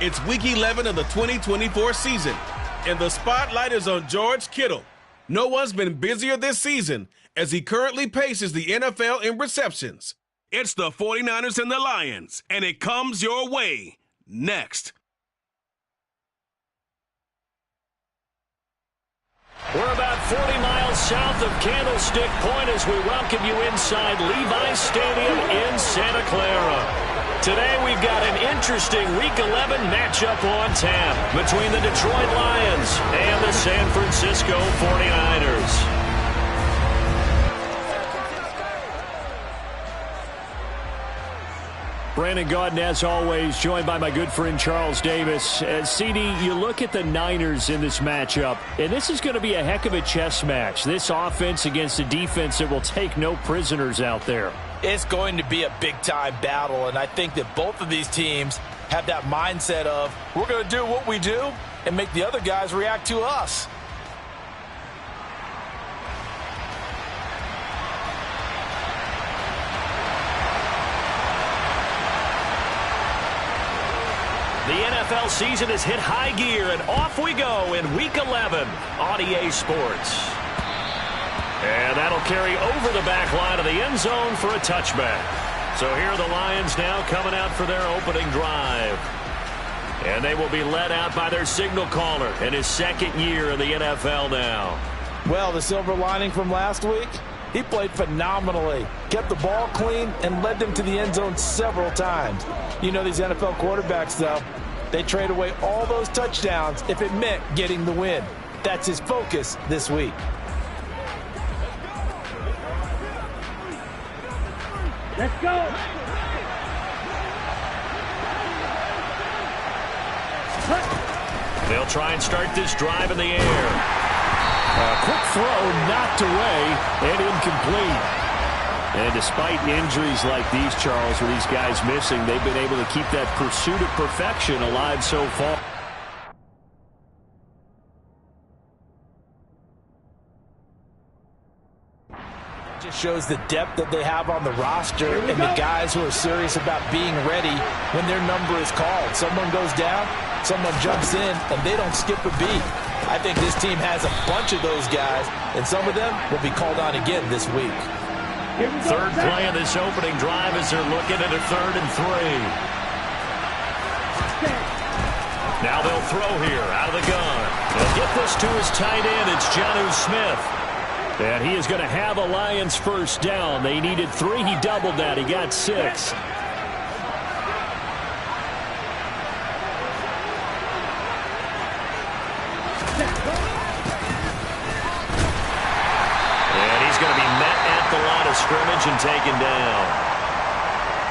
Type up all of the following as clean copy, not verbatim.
It's Week 11 of the 2024 season, and the spotlight is on George Kittle. No one's been busier this season as he currently paces the NFL in receptions. It's the 49ers and the Lions, and it comes your way next. We're about 40 miles south of Candlestick Point as we welcome you inside Levi's Stadium in Santa Clara. Today we've got an interesting Week 11 matchup on tap between the Detroit Lions and the San Francisco 49ers. Brandon Gaudin, as always, joined by my good friend Charles Davis. CD, you look at the Niners in this matchup, and this is going to be a heck of a chess match. This offense against a defense that will take no prisoners out there. It's going to be a big-time battle, and I think that both of these teams have that mindset of, we're going to do what we do and make the other guys react to us. The NFL season has hit high gear, and off we go in Week 11 on EA Sports. And that'll carry over the back line of the end zone for a touchback. So here are the Lions now coming out for their opening drive. And they will be led out by their signal caller in his second year in the NFL now. Well, the silver lining from last week, he played phenomenally, kept the ball clean, and led them to the end zone several times. You know these NFL quarterbacks, though, they trade away all those touchdowns if it meant getting the win. That's his focus this week. Let's go! They'll try and start this drive in the air. A quick throw knocked away and incomplete. And despite injuries like these, Charles, or these guys missing, they've been able to keep that pursuit of perfection alive so far. Just shows the depth that they have on the roster and the guys who are serious about being ready when their number is called. Someone goes down, someone jumps in, and they don't skip a beat. I think this team has a bunch of those guys, and some of them will be called on again this week. Third play of this opening drive as they're looking at a 3rd and 3. Now they'll throw here out of the gun. They'll get this to his tight end. It's Jonnu Smith. And he is going to have a Lions first down. They needed 3. He doubled that. He got 6. And he's going to be met at the line of scrimmage and taken down.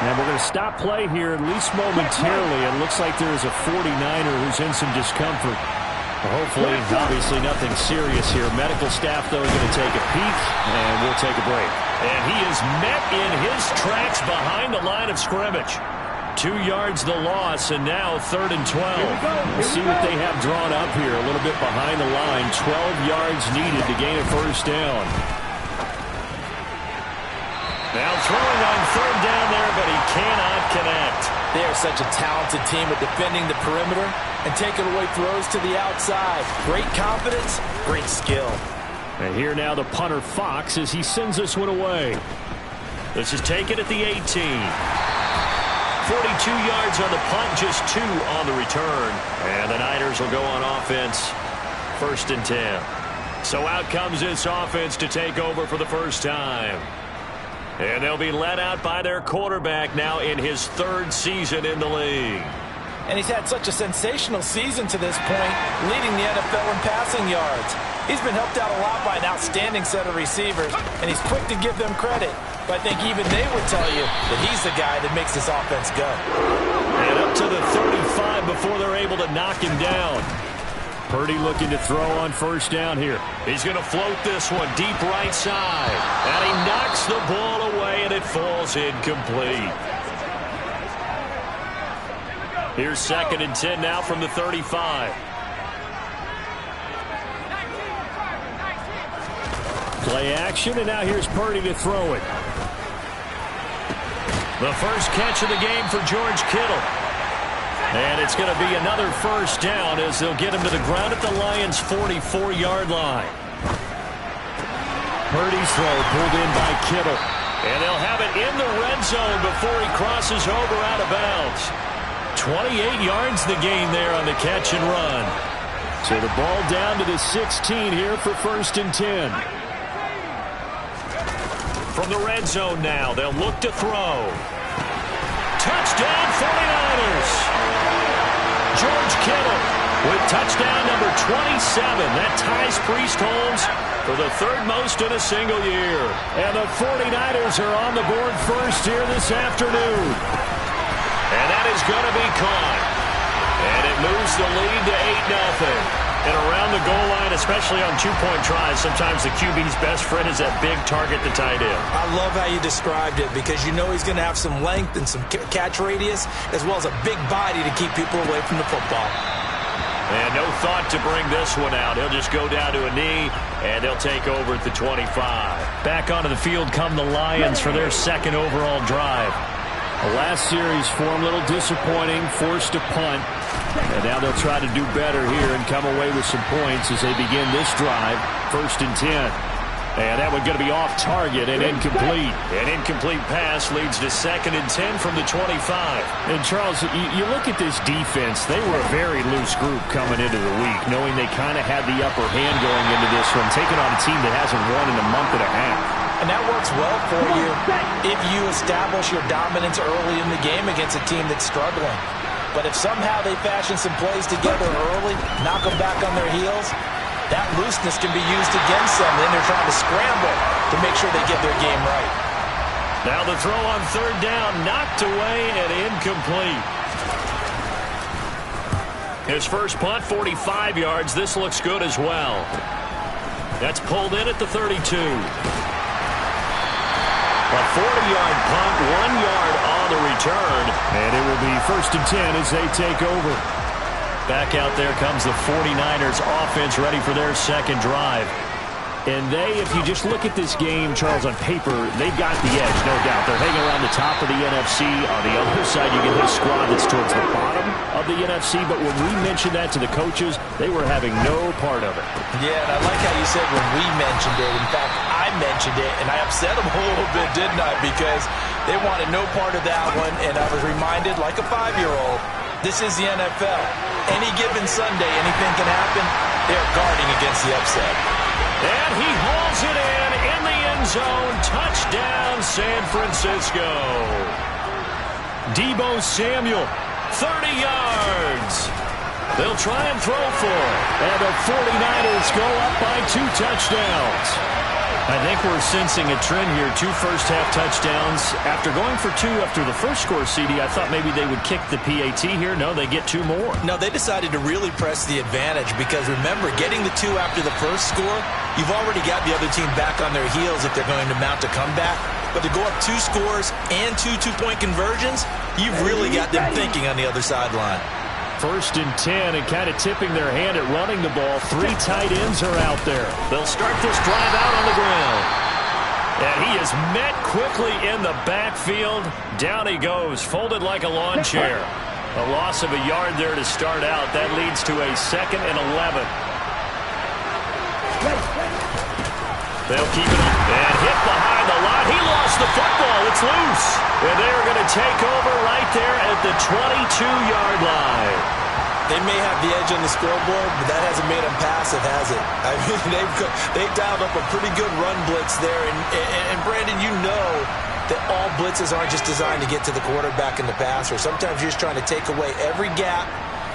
And we're going to stop play here, at least momentarily. It looks like there is a 49er who's in some discomfort. Hopefully, obviously nothing serious here. Medical staff, though, going to take a peek, and we'll take a break. And he is met in his tracks behind the line of scrimmage. 2 yards the loss, and now 3rd and 12. We'll see what they have drawn up here. A little bit behind the line. 12 yards needed to gain a first down. Now throwing on 3rd down there, but he cannot connect. They are such a talented team at defending the perimeter and taking away throws to the outside. Great confidence, great skill. And here now the punter Fox as he sends this one away. This is taken at the 18. 42 yards on the punt, just 2 on the return. And the Niners will go on offense, 1st and 10. So out comes this offense to take over for the first time. And they'll be led out by their quarterback now in his 3rd season in the league. And he's had such a sensational season to this point, leading the NFL in passing yards. He's been helped out a lot by an outstanding set of receivers, and he's quick to give them credit. But I think even they would tell you that he's the guy that makes this offense go. And up to the 35 before they're able to knock him down. Purdy looking to throw on first down here. He's going to float this one deep right side. And he knocks the ball away, and it falls incomplete. Here's 2nd and 10 now from the 35. Play action, and now here's Purdy to throw it. The first catch of the game for George Kittle. And it's going to be another first down as they'll get him to the ground at the Lions' 44-yard line. Purdy's throw pulled in by Kittle. And they'll have it in the red zone before he crosses over out of bounds. 28 yards the gain there on the catch and run. So the ball down to the 16 here for 1st and 10. From the red zone now, they'll look to throw. Touchdown 49ers. George Kittle with touchdown number 27. That ties Priest Holmes for the 3rd most in a single year. And the 49ers are on the board first here this afternoon. And that is going to be caught. And it moves the lead to 8-0. And around the goal line, especially on 2-point tries, sometimes the QB's best friend is that big target, the tight end. I love how you described it because you know he's going to have some length and some catch radius as well as a big body to keep people away from the football. And no thought to bring this one out. He'll just go down to a knee, and they'll take over at the 25. Back onto the field come the Lions for their 2nd overall drive. The last series for him, a little disappointing, forced a punt. And now they'll try to do better here and come away with some points as they begin this drive. 1st and 10. And that one going to be off target and incomplete. An incomplete pass leads to 2nd and 10 from the 25. And Charles, you look at this defense, they were a very loose group coming into the week, knowing they kind of had the upper hand going into this one, taking on a team that hasn't won in a month and a half. And that works well for you if you establish your dominance early in the game against a team that's struggling. But if somehow they fashion some plays together early, knock them back on their heels, that looseness can be used against them. Then they're trying to scramble to make sure they get their game right. Now the throw on 3rd down, knocked away and incomplete. His first punt, 45 yards. This looks good as well. That's pulled in at the 32. A 40-yard punt, 1 yard on the return. And it will be 1st and 10 as they take over. Back out there comes the 49ers offense ready for their 2nd drive. And they, if you just look at this game, Charles, on paper, they've got the edge, no doubt. They're hanging around the top of the NFC. On the other side, you get this squad that's towards the bottom of the NFC. But when we mentioned that to the coaches, they were having no part of it. Yeah, and I like how you said when we mentioned it. In fact, I mentioned it, and I upset them a little bit, didn't I? Because they wanted no part of that one, and I was reminded, like a 5-year-old, this is the NFL. Any given Sunday, anything can happen. They're guarding against the upset. And he hauls it in the end zone. Touchdown, San Francisco. Deebo Samuel, 30 yards. They'll try and throw for it. And the 49ers go up by 2 touchdowns. I think we're sensing a trend here. 2 first-half touchdowns. After going for 2 after the first score, CD, I thought maybe they would kick the PAT here. No, they get 2 more. No, they decided to really press the advantage because, remember, getting the 2 after the first score, you've already got the other team back on their heels if they're going to mount a comeback. But to go up 2 scores and 2 two-point conversions, you've really got them thinking on the other sideline. 1st and 10 and kind of tipping their hand at running the ball. 3 tight ends are out there. They'll start this drive out on the ground. And he is met quickly in the backfield. Down he goes, folded like a lawn chair. A loss of a yard there to start out. That leads to a 2nd and 11. They'll keep it up and hit behind the line. He lost the football. It's loose. And they are going to take over right there at the 22-yard line. They may have the edge on the scoreboard, but that hasn't made them passive, has it? I mean, they've dialed up a pretty good run blitz there. And Brandon, you know that all blitzes aren't just designed to get to the quarterback and the passer. Sometimes you're just trying to take away every gap,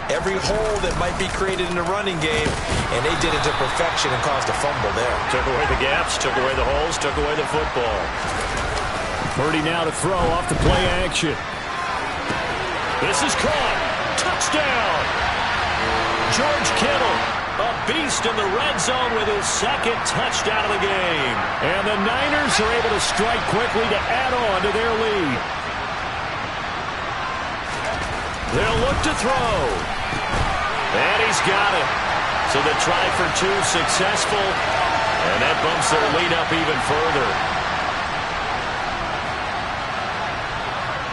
every hole that might be created in the running game, and they did it to perfection and caused a fumble there. Took away the gaps, took away the holes, took away the football. Purdy now to throw off the play action. This is caught. Touchdown. George Kittle, a beast in the red zone with his 2nd touchdown of the game. And the Niners are able to strike quickly to add on to their lead. They'll look to throw. And he's got it. So the try for 2 successful. And that bumps their lead up even further.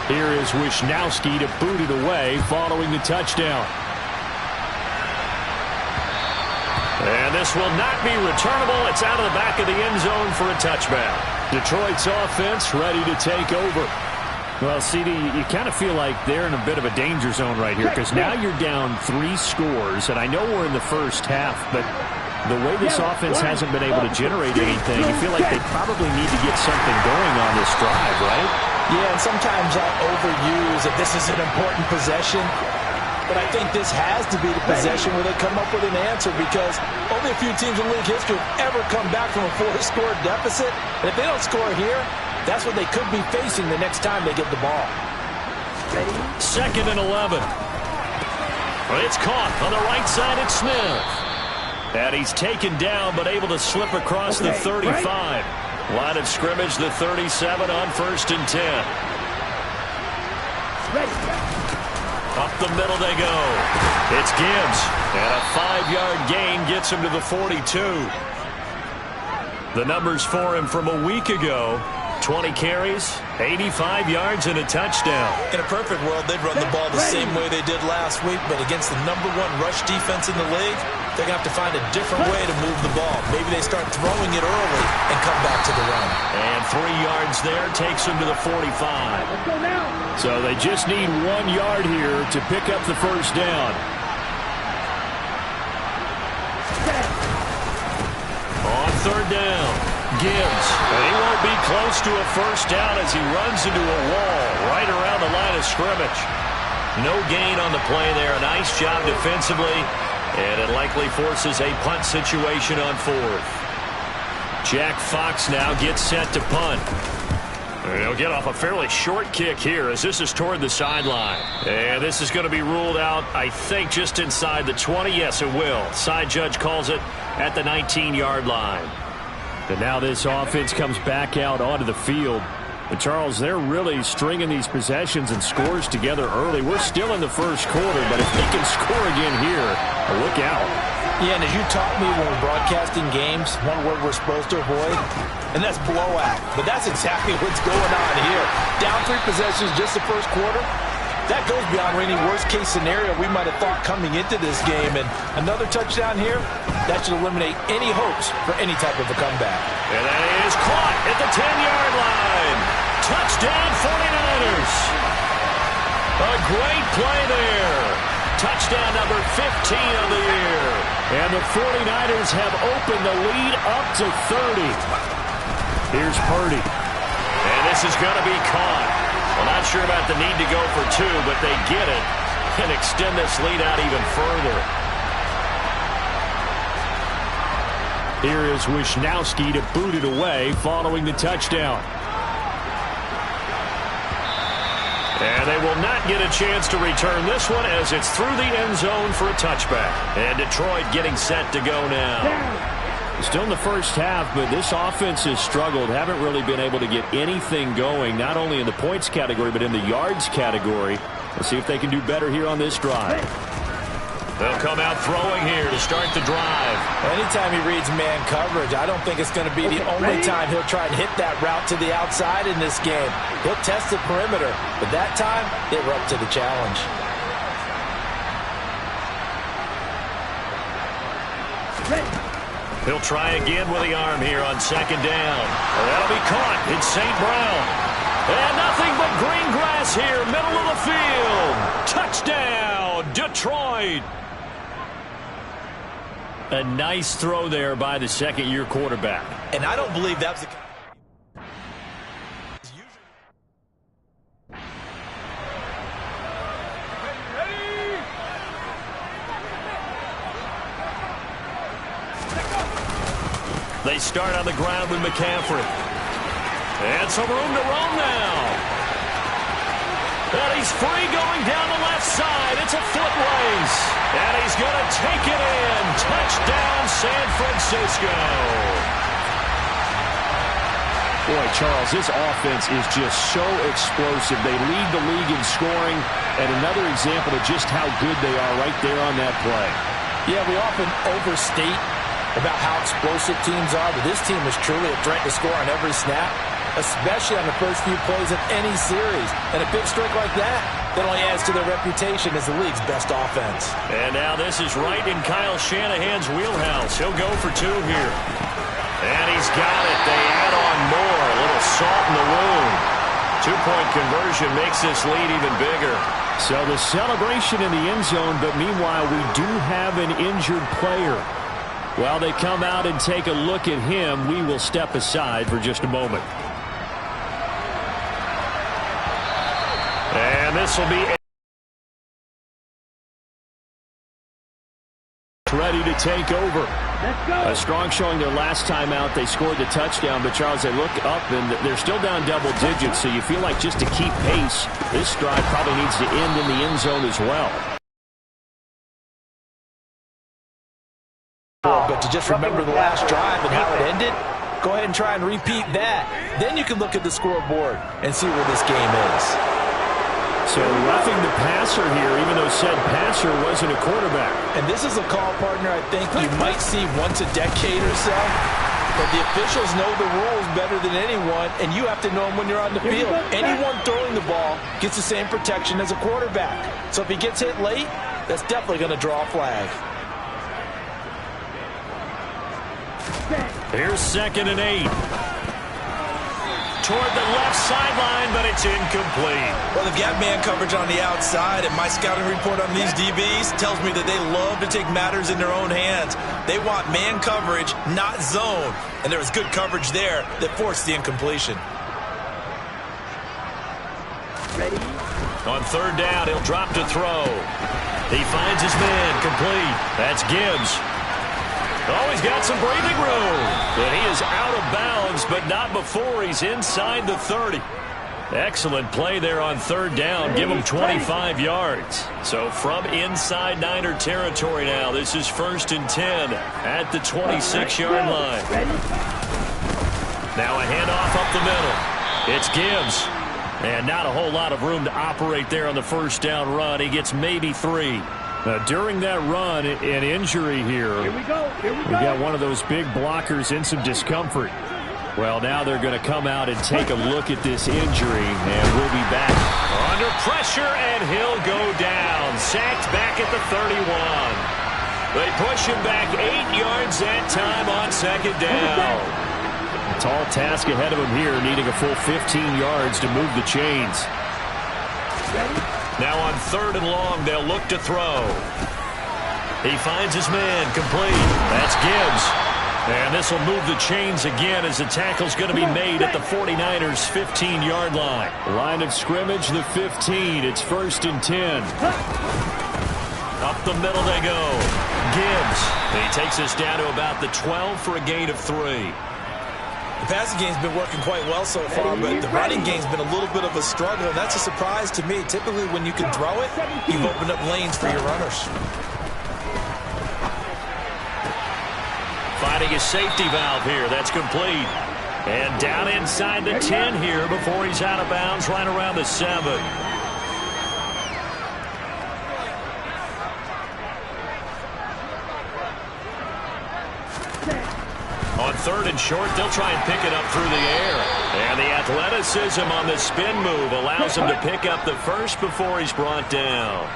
Here is Wisnowski to boot it away following the touchdown. And this will not be returnable. It's out of the back of the end zone for a touchback. Detroit's offense ready to take over. Well, CD, you kind of feel like they're in a bit of a danger zone right here because now you're down 3 scores, and I know we're in the first half, but the way this offense hasn't been able to generate anything, you feel like they probably need to get something going on this drive, right? Yeah, and sometimes I overuse that this is an important possession. But I think this has to be the possession where they come up with an answer because only a few teams in league history have ever come back from a 4-score deficit. And if they don't score here, that's what they could be facing the next time they get the ball. 2nd and 11. It's caught on the right side. It's Smith. And he's taken down but able to slip across the 35. Line of scrimmage, the 37 on 1st and 10. Up the middle they go. It's Gibbs. And a 5-yard gain gets him to the 42. The numbers for him from a week ago. 20 carries, 85 yards, and a touchdown. In a perfect world, they'd run the ball the same way they did last week, but against the #1 rush defense in the league, they're going to have to find a different way to move the ball. Maybe they start throwing it early and come back to the run. And 3 yards there takes him to the 45. So they just need 1 yard here to pick up the first down. On 3rd down, Gibbs. And he won't be close to a first down as he runs into a wall right around the line of scrimmage. No gain on the play there. A nice job defensively. And it likely forces a punt situation on 4th. Jack Fox now gets set to punt. He'll get off a fairly short kick here as this is toward the sideline. And this is going to be ruled out, I think, just inside the 20. Yes, it will. Side judge calls it at the 19-yard line. And now this offense comes back out onto the field. But Charles, they're really stringing these possessions and scores together early. We're still in the first quarter, but if they can score again here, look out. Yeah, and as you taught me when we're broadcasting games, one word we're supposed to avoid, and that's blowout. But that's exactly what's going on here. Down 3 possessions just the first quarter. That goes beyond any worst-case scenario we might have thought coming into this game. And another touchdown here, that should eliminate any hopes for any type of a comeback. And that is caught at the 10-yard line. Touchdown 49ers. A great play there. Touchdown number 15 of the year. And the 49ers have opened the lead up to 30. Here's Purdy. And this is going to be caught. Well, not sure about the need to go for 2, but they get it and extend this lead out even further. Here is Wisnowski to boot it away following the touchdown. And they will not get a chance to return this one as it's through the end zone for a touchback. And Detroit getting set to go now. Still in the first half, but this offense has struggled. Haven't really been able to get anything going, not only in the points category, but in the yards category. Let's see if they can do better here on this drive. They'll come out throwing here to start the drive. Anytime he reads man coverage, I don't think it's going to be the only time he'll try and hit that route to the outside in this game. He'll test the perimeter, but that time, they were up to the challenge. He'll try again with the arm here on 2nd down. That'll be caught. It's St. Brown. And nothing but green grass here, middle of the field. Touchdown, Detroit. A nice throw there by the second-year quarterback. And I don't believe that was the... They start on the ground with McCaffrey. And some room to roam now. And he's free going down the left side. It's a foot race. And he's going to take it in. Touchdown, San Francisco. Boy, Charles, this offense is just so explosive. They lead the league in scoring. And another example of just how good they are right there on that play. Yeah, we often overstate about how explosive teams are, but this team is truly a threat to score on every snap. especially on the first few plays of any series. And a big strike like that only adds to their reputation as the league's best offense. And now this is right in Kyle Shanahan's wheelhouse. He'll go for 2 here. And he's got it. They add on more. A little salt in the wound. 2-point conversion makes this lead even bigger. So the celebration in the end zone, but meanwhile we do have an injured player. While they come out and take a look at him, we will step aside for just a moment. And this will be ready to take over. A strong showing their last time out. They scored the touchdown, but Charles, they look up and they're still down double digits, so you feel like just to keep pace, this drive probably needs to end in the end zone as well. But to just remember the last drive and how it ended, go ahead and try and repeat that. Then you can look at the scoreboard and see where this game is. So roughing the passer here, even though said passer wasn't a quarterback. And this is a call, partner, I think you might see once a decade or so. But the officials know the rules better than anyone, and you have to know them when you're on the field. Anyone throwing the ball gets the same protection as a quarterback. So if he gets hit late, that's definitely going to draw a flag. Here's 2nd and 8. Toward the left sideline, but it's incomplete. Well, they've got man coverage on the outside, and my scouting report on these DBs tells me that they love to take matters in their own hands. They want man coverage, not zone. And there was good coverage there that forced the incompletion. Ready? On 3rd down, he'll drop to throw. He finds his man, complete. That's Gibbs. Oh, he's got some breathing room. But he is out of bounds, but not before he's inside the 30. Excellent play there on 3rd down. Give him 25 yards. So from inside Niner territory now, this is 1st and 10 at the 26-yard line. Now a handoff up the middle. It's Gibbs. And not a whole lot of room to operate there on the 1st down run. He gets maybe 3. During that run, an injury here. Here we go. We got one of those big blockers in some discomfort. Well, now they're going to come out and take a look at this injury, and we'll be back. Under pressure, and he'll go down. Sacked back at the 31. They push him back 8 yards that time on 2nd down. A tall task ahead of him here, needing a full 15 yards to move the chains. Now on 3rd and long, they'll look to throw. He finds his man, complete. That's Gibbs. And this will move the chains again as the tackle's going to be made at the 49ers' 15-yard line. Line of scrimmage, the 15. It's 1st and 10. Up the middle they go. Gibbs. He takes us down to about the 12 for a gain of 3. The passing game's been working quite well so far, but the running game's been a little bit of a struggle, and that's a surprise to me. Typically, when you can throw it, you've opened up lanes for your runners. Finding a safety valve here. That's complete. And down inside the 10 here before he's out of bounds, right around the 7. On 3rd and short, they'll try and pick it up through the air. And the athleticism on the spin move allows him to pick up the first before he's brought down.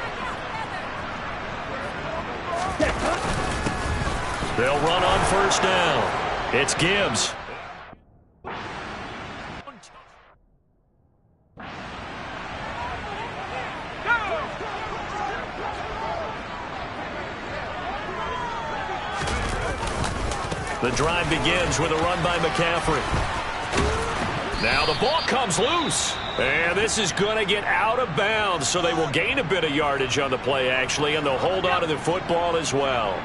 They'll run on 1st down. It's Gibbs. The drive begins with a run by McCaffrey. Now the ball comes loose. And this is going to get out of bounds, so they will gain a bit of yardage on the play, actually, and they'll hold on to the football as well.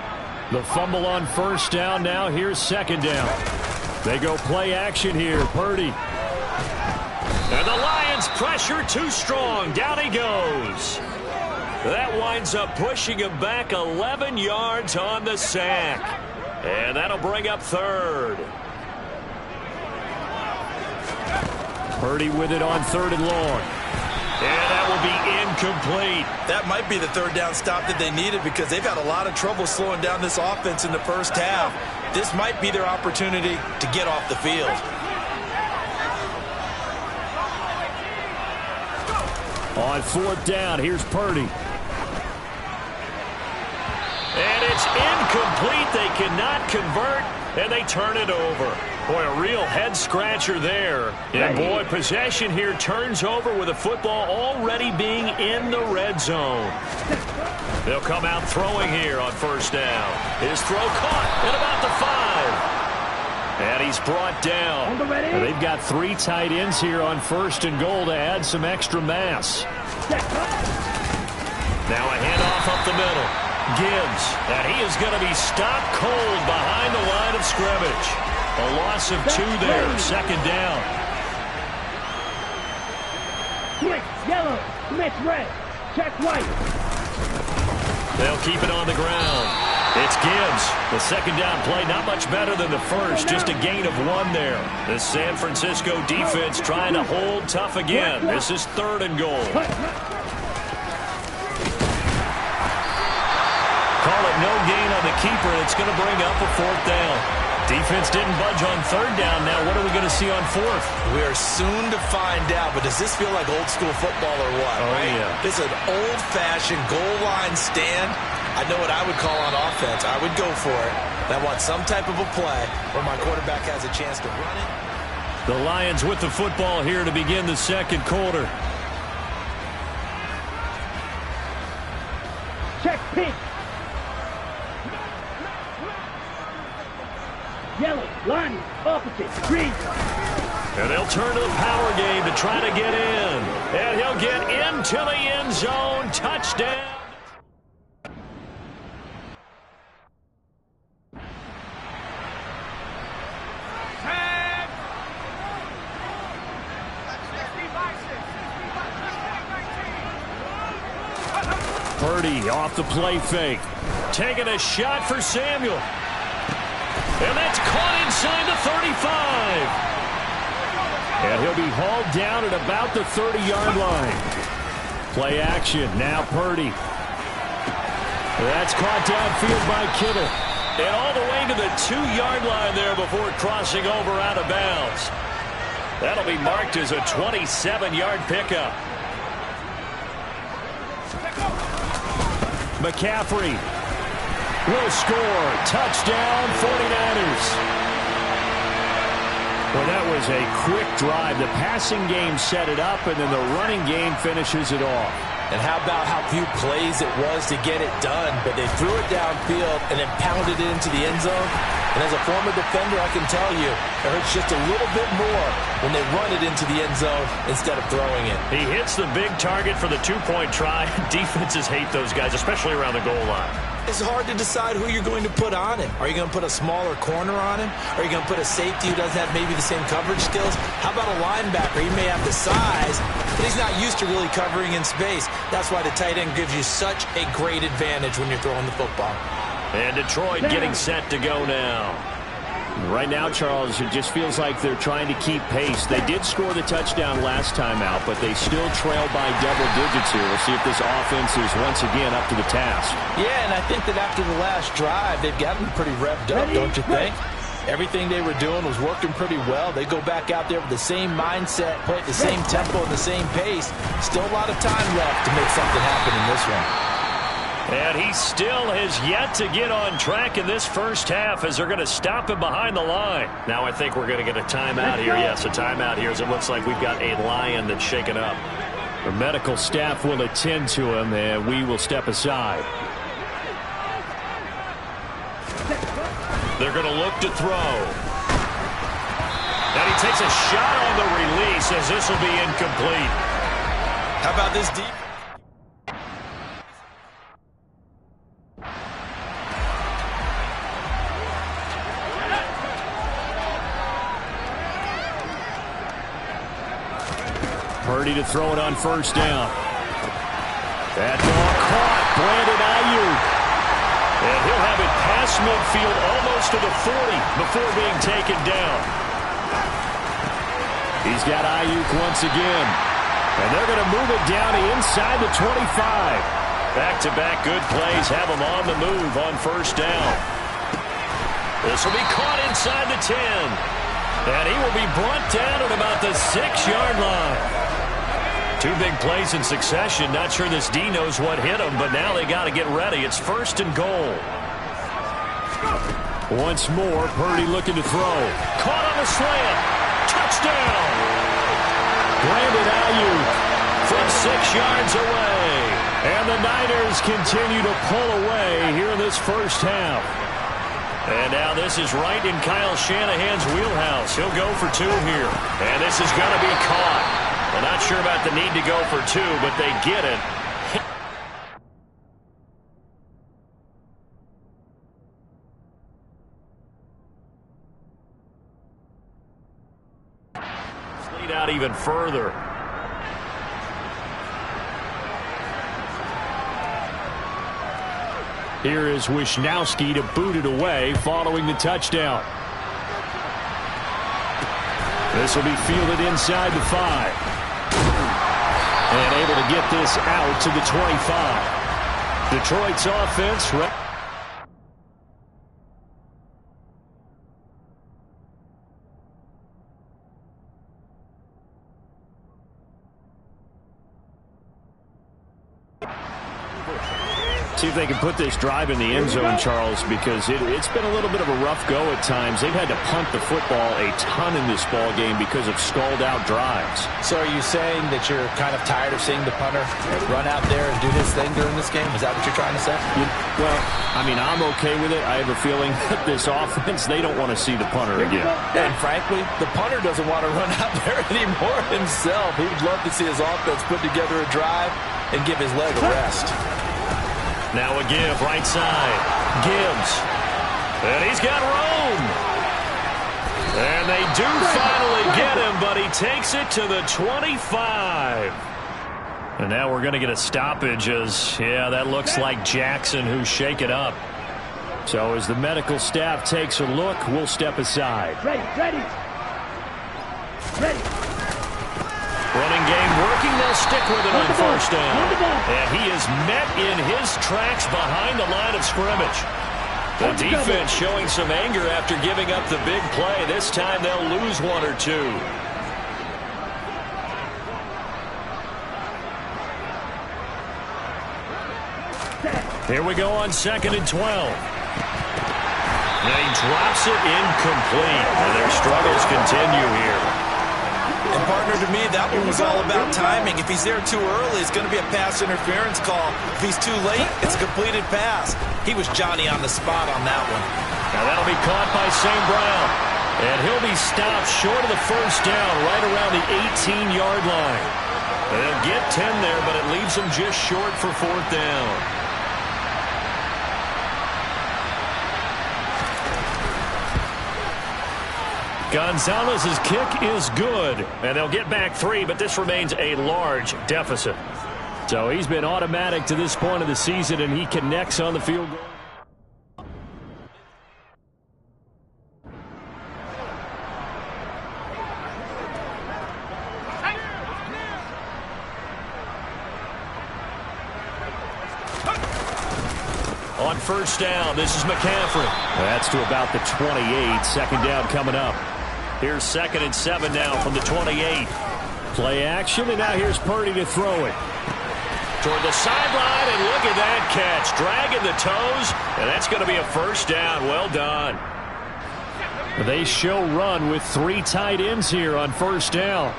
The fumble on 1st down. Now here's 2nd down. They go play action here. Purdy. And the Lions pressure too strong. Down he goes. That winds up pushing him back 11 yards on the sack. And that'll bring up 3rd. Purdy with it on 3rd and long. And that will be incomplete. That might be the 3rd down stop that they needed because they've had a lot of trouble slowing down this offense in the 1st half. This might be their opportunity to get off the field. On fourth down, here's Purdy. And it's incomplete. They cannot convert, and they turn it over. Boy, a real head-scratcher there. And, boy, possession here turns over with the football already being in the red zone. They'll come out throwing here on first down. His throw caught at about the 5. And he's brought down. And they've got 3 tight ends here on first and goal to add some extra mass. Now a handoff up the middle. Gibbs, and he is going to be stopped cold behind the line of scrimmage. A loss of 2 there, second down. Switch, yellow, Smith red, check white. They'll keep it on the ground. It's Gibbs. The second down play, not much better than the first, just a gain of 1 there. The San Francisco defense trying to hold tough again. This is third and goal. Call it no gain on the keeper, and it's going to bring up a fourth down. Defense didn't budge on third down. Now what are we going to see on fourth? We are soon to find out, but does this feel like old school football or what? Oh, right? Yeah. This is an old-fashioned goal line stand. I know what I would call on offense. I would go for it. I want some type of a play where my quarterback has a chance to run it. The Lions with the football here to begin the second quarter. Check pitch. Yellow, line, opposite, green. And they'll turn to the power game to try to get in. And he'll get into the end zone. Touchdown. Purdy off the play fake. Taking a shot for Samuel. And that's caught inside the 35. And he'll be hauled down at about the 30-yard line. Play action. Now Purdy. That's caught downfield by Kittle. And all the way to the 2-yard line there before crossing over out of bounds. That'll be marked as a 27-yard pickup. McCaffrey will score. Touchdown, 49ers. Well, that was a quick drive. The passing game set it up, and then the running game finishes it off. And how about how few plays it was to get it done, but they threw it downfield and then pounded it into the end zone. And as a former defender, I can tell you, it hurts just a little bit more when they run it into the end zone instead of throwing it. He hits the big target for the 2-point try. Defenses hate those guys, especially around the goal line. It's hard to decide who you're going to put on him. Are you going to put a smaller corner on him? Are you going to put a safety who doesn't have maybe the same coverage skills? How about a linebacker? He may have the size, but he's not used to really covering in space. That's why the tight end gives you such a great advantage when you're throwing the football. And Detroit getting set to go now. Right now, Charles, it just feels like they're trying to keep pace. They did score the touchdown last time out, but they still trail by double digits here. We'll see if this offense is once again up to the task. Yeah, and I think that after the last drive, they've gotten pretty revved up, don't you think? Everything they were doing was working pretty well. They go back out there with the same mindset, play at the same tempo and the same pace. Still a lot of time left to make something happen in this one. And he still has yet to get on track in this first half as they're going to stop him behind the line. Now I think we're going to get a timeout here. Yes, a timeout here as it looks like we've got a Lion that's shaken up. The medical staff will attend to him, and we will step aside. They're going to look to throw. And he takes a shot on the release as this will be incomplete. How about this deep? Purdy to throw it on first down. That ball caught. Brandon Ayuk. And he'll have it past midfield almost to the 40 before being taken down. He's got Ayuk once again. And they're going to move it down to inside the 25. Back-to-back good plays have him on the move on first down. This will be caught inside the 10. And he will be brought down at about the 6-yard line. Two big plays in succession. Not sure this D knows what hit him, but now they got to get ready. It's 1st and goal. Once more, Purdy looking to throw. Caught on the slant. Touchdown. Brandon Ayuk from 6 yards away. And the Niners continue to pull away here in this first half. And now this is right in Kyle Shanahan's wheelhouse. He'll go for 2 here. And this is going to be caught. Well, not sure about the need to go for 2, but they get it. Lead out even further. Here is Wisnowski to boot it away following the touchdown. This will be fielded inside the 5. And able to get this out to the 25. Detroit's offense. See if they can put this drive in the end zone, Charles, because it's been a little bit of a rough go at times. They've had to punt the football a ton in this ball game because of stalled-out drives. So are you saying that you're kind of tired of seeing the punter run out there and do his thing during this game? Is that what you're trying to say? Well, I mean, I'm okay with it. I have a feeling that this offense, they don't want to see the punter again. And frankly, the punter doesn't want to run out there anymore himself. He would love to see his offense put together a drive and give his leg a rest. Now a give, right side. Gibbs. And he's got room. And they do finally get him, but he takes it to the 25. And now we're going to get a stoppage as, yeah, that looks like Jackson who's shaken up. So as the medical staff takes a look, we'll step aside. Ready. Running game working. They'll stick with it on 1st down. And he is met in his tracks behind the line of scrimmage. The defense showing some anger after giving up the big play. This time they'll lose 1 or 2. Here we go on 2nd and 12. Now he drops it incomplete. And their struggles continue here. And, partner, to me, that one was all about timing. If he's there too early, it's going to be a pass interference call. If he's too late, it's a completed pass. He was Johnny on the spot on that one. Now that'll be caught by St. Brown. And he'll be stopped short of the 1st down, right around the 18-yard line. And they'll get 10 there, but it leaves them just short for 4th down. Gonzalez's kick is good, and they'll get back 3, but this remains a large deficit. So he's been automatic to this point of the season, and he connects on the field goal. On 1st down, this is McCaffrey. That's to about the 28. 2nd down coming up. Here's 2nd and 7 now from the 28. Play action, and now here's Purdy to throw it. Toward the sideline, and look at that catch. Dragging the toes, and that's going to be a 1st down. Well done. They show run with 3 tight ends here on 1st down.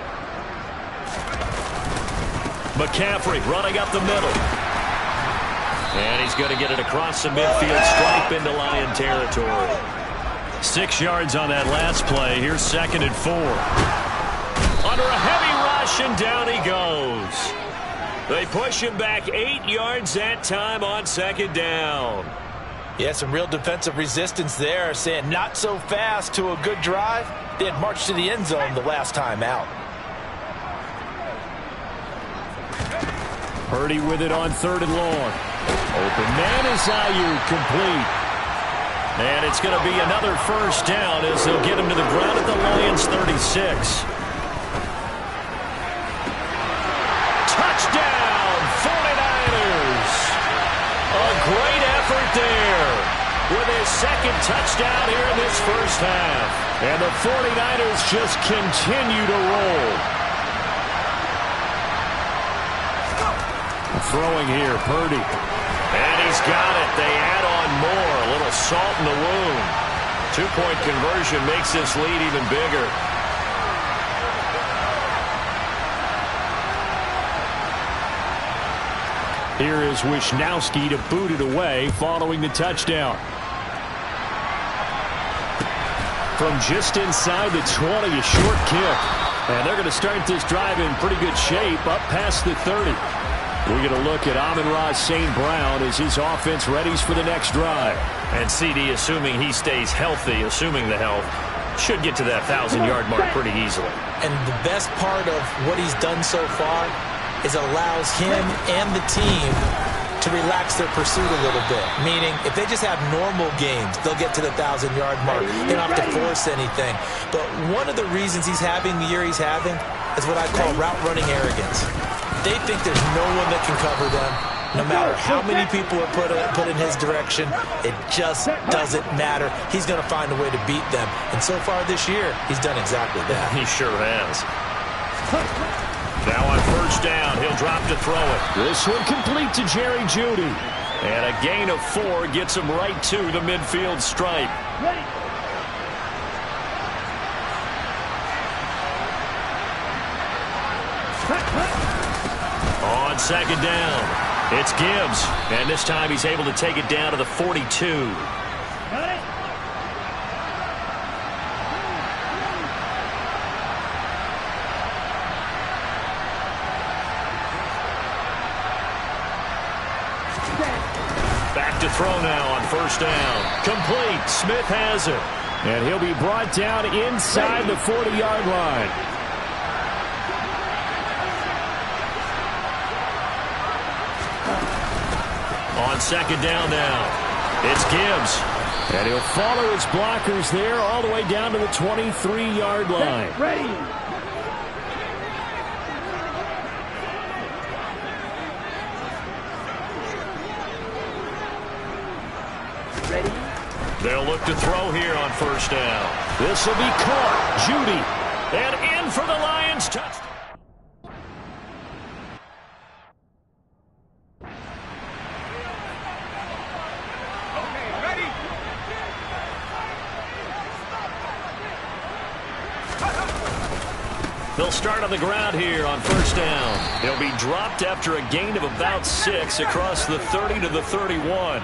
McCaffrey running up the middle. And he's going to get it across the midfield stripe into Lion territory. 6 yards on that last play. Here's 2nd and 4. Under a heavy rush, and down he goes. They push him back 8 yards that time on 2nd down. Yeah, some real defensive resistance there, saying not so fast to a good drive. They had marched to the end zone the last time out. Purdy with it on 3rd and long. Open man is Ayuk, complete. And it's going to be another 1st down as they'll get him to the ground at the Lions 36. Touchdown, 49ers. A great effort there with his 2nd touchdown here in this 1st half. And the 49ers just continue to roll. Throwing here, Purdy. And he's got it. They add on more. A little salt in the wound. 2-point conversion makes this lead even bigger. Here is Wisnowski to boot it away following the touchdown. From just inside the 20, a short kick. And they're going to start this drive in pretty good shape, up past the 30. We're going to look at Amon-Ra St. Brown as his offense readies for the next drive. And CD, assuming he stays healthy, assuming the health, should get to that 1,000-yard mark pretty easily. And the best part of what he's done so far is it allows him and the team to relax their pursuit a little bit. Meaning, if they just have normal games, they'll get to the 1,000-yard mark. They don't have to force anything. But one of the reasons he's having the year he's having is what I call route-running arrogance. They think there's no one that can cover them. No matter how many people are put in his direction, it just doesn't matter. He's going to find a way to beat them. And so far this year, he's done exactly that. He sure has. Now on first down, he'll drop to throw it. This one complete to Jerry Jeudy. And a gain of 4 gets him right to the midfield stripe. Ready. On second down, it's Gibbs. And this time he's able to take it down to the 42. Got it. Back to throw now on first down. Complete. Smith has it. And he'll be brought down inside the 40-yard line. On second down now, it's Gibbs. And he'll follow his blockers there all the way down to the 23-yard line. Ready. They'll look to throw here on first down. This will be caught. Jeudy. And in for the Lions touchdown. They'll start on the ground here on first down. He'll be dropped after a gain of about 6 across the 30 to the 31.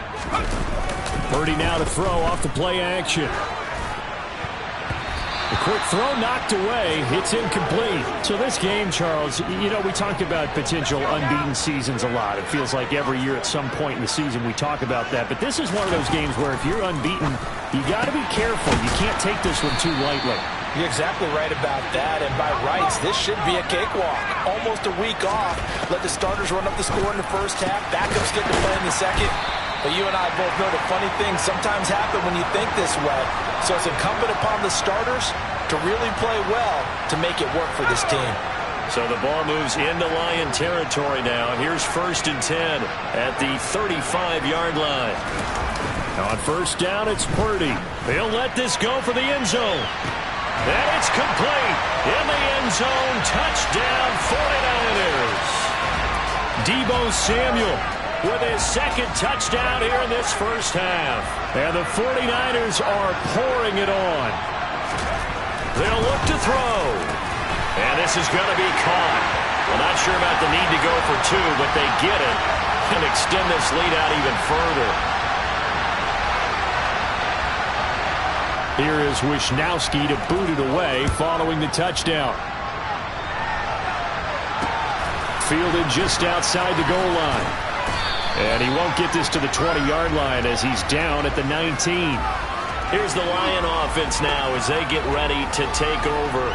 Purdy now to throw off the play action. A quick throw knocked away. It's incomplete. So this game, Charles, you know, we talk about potential unbeaten seasons a lot. It feels like every year at some point in the season we talk about that. But this is one of those games where if you're unbeaten, you got to be careful. You can't take this one too lightly. You're exactly right about that, and by rights, this should be a cakewalk. Almost a week off. Let the starters run up the score in the first half. Backups get to play in the second. But you and I both know the funny things sometimes happen when you think this way. So it's incumbent upon the starters to really play well to make it work for this team. So the ball moves into Lion territory now. Here's first and 10 at the 35-yard line. On first down, it's Purdy. He'll let this go for the end zone. And it's complete. In the end zone, touchdown 49ers. Deebo Samuel with his second touchdown here in this first half. And the 49ers are pouring it on. They'll look to throw. And this is going to be caught. Well, not sure about the need to go for 2, but they get it and extend this lead out even further. Here is Wisnowski to boot it away following the touchdown. Fielded just outside the goal line. And he won't get this to the 20-yard line as he's down at the 19. Here's the Lion offense now as they get ready to take over.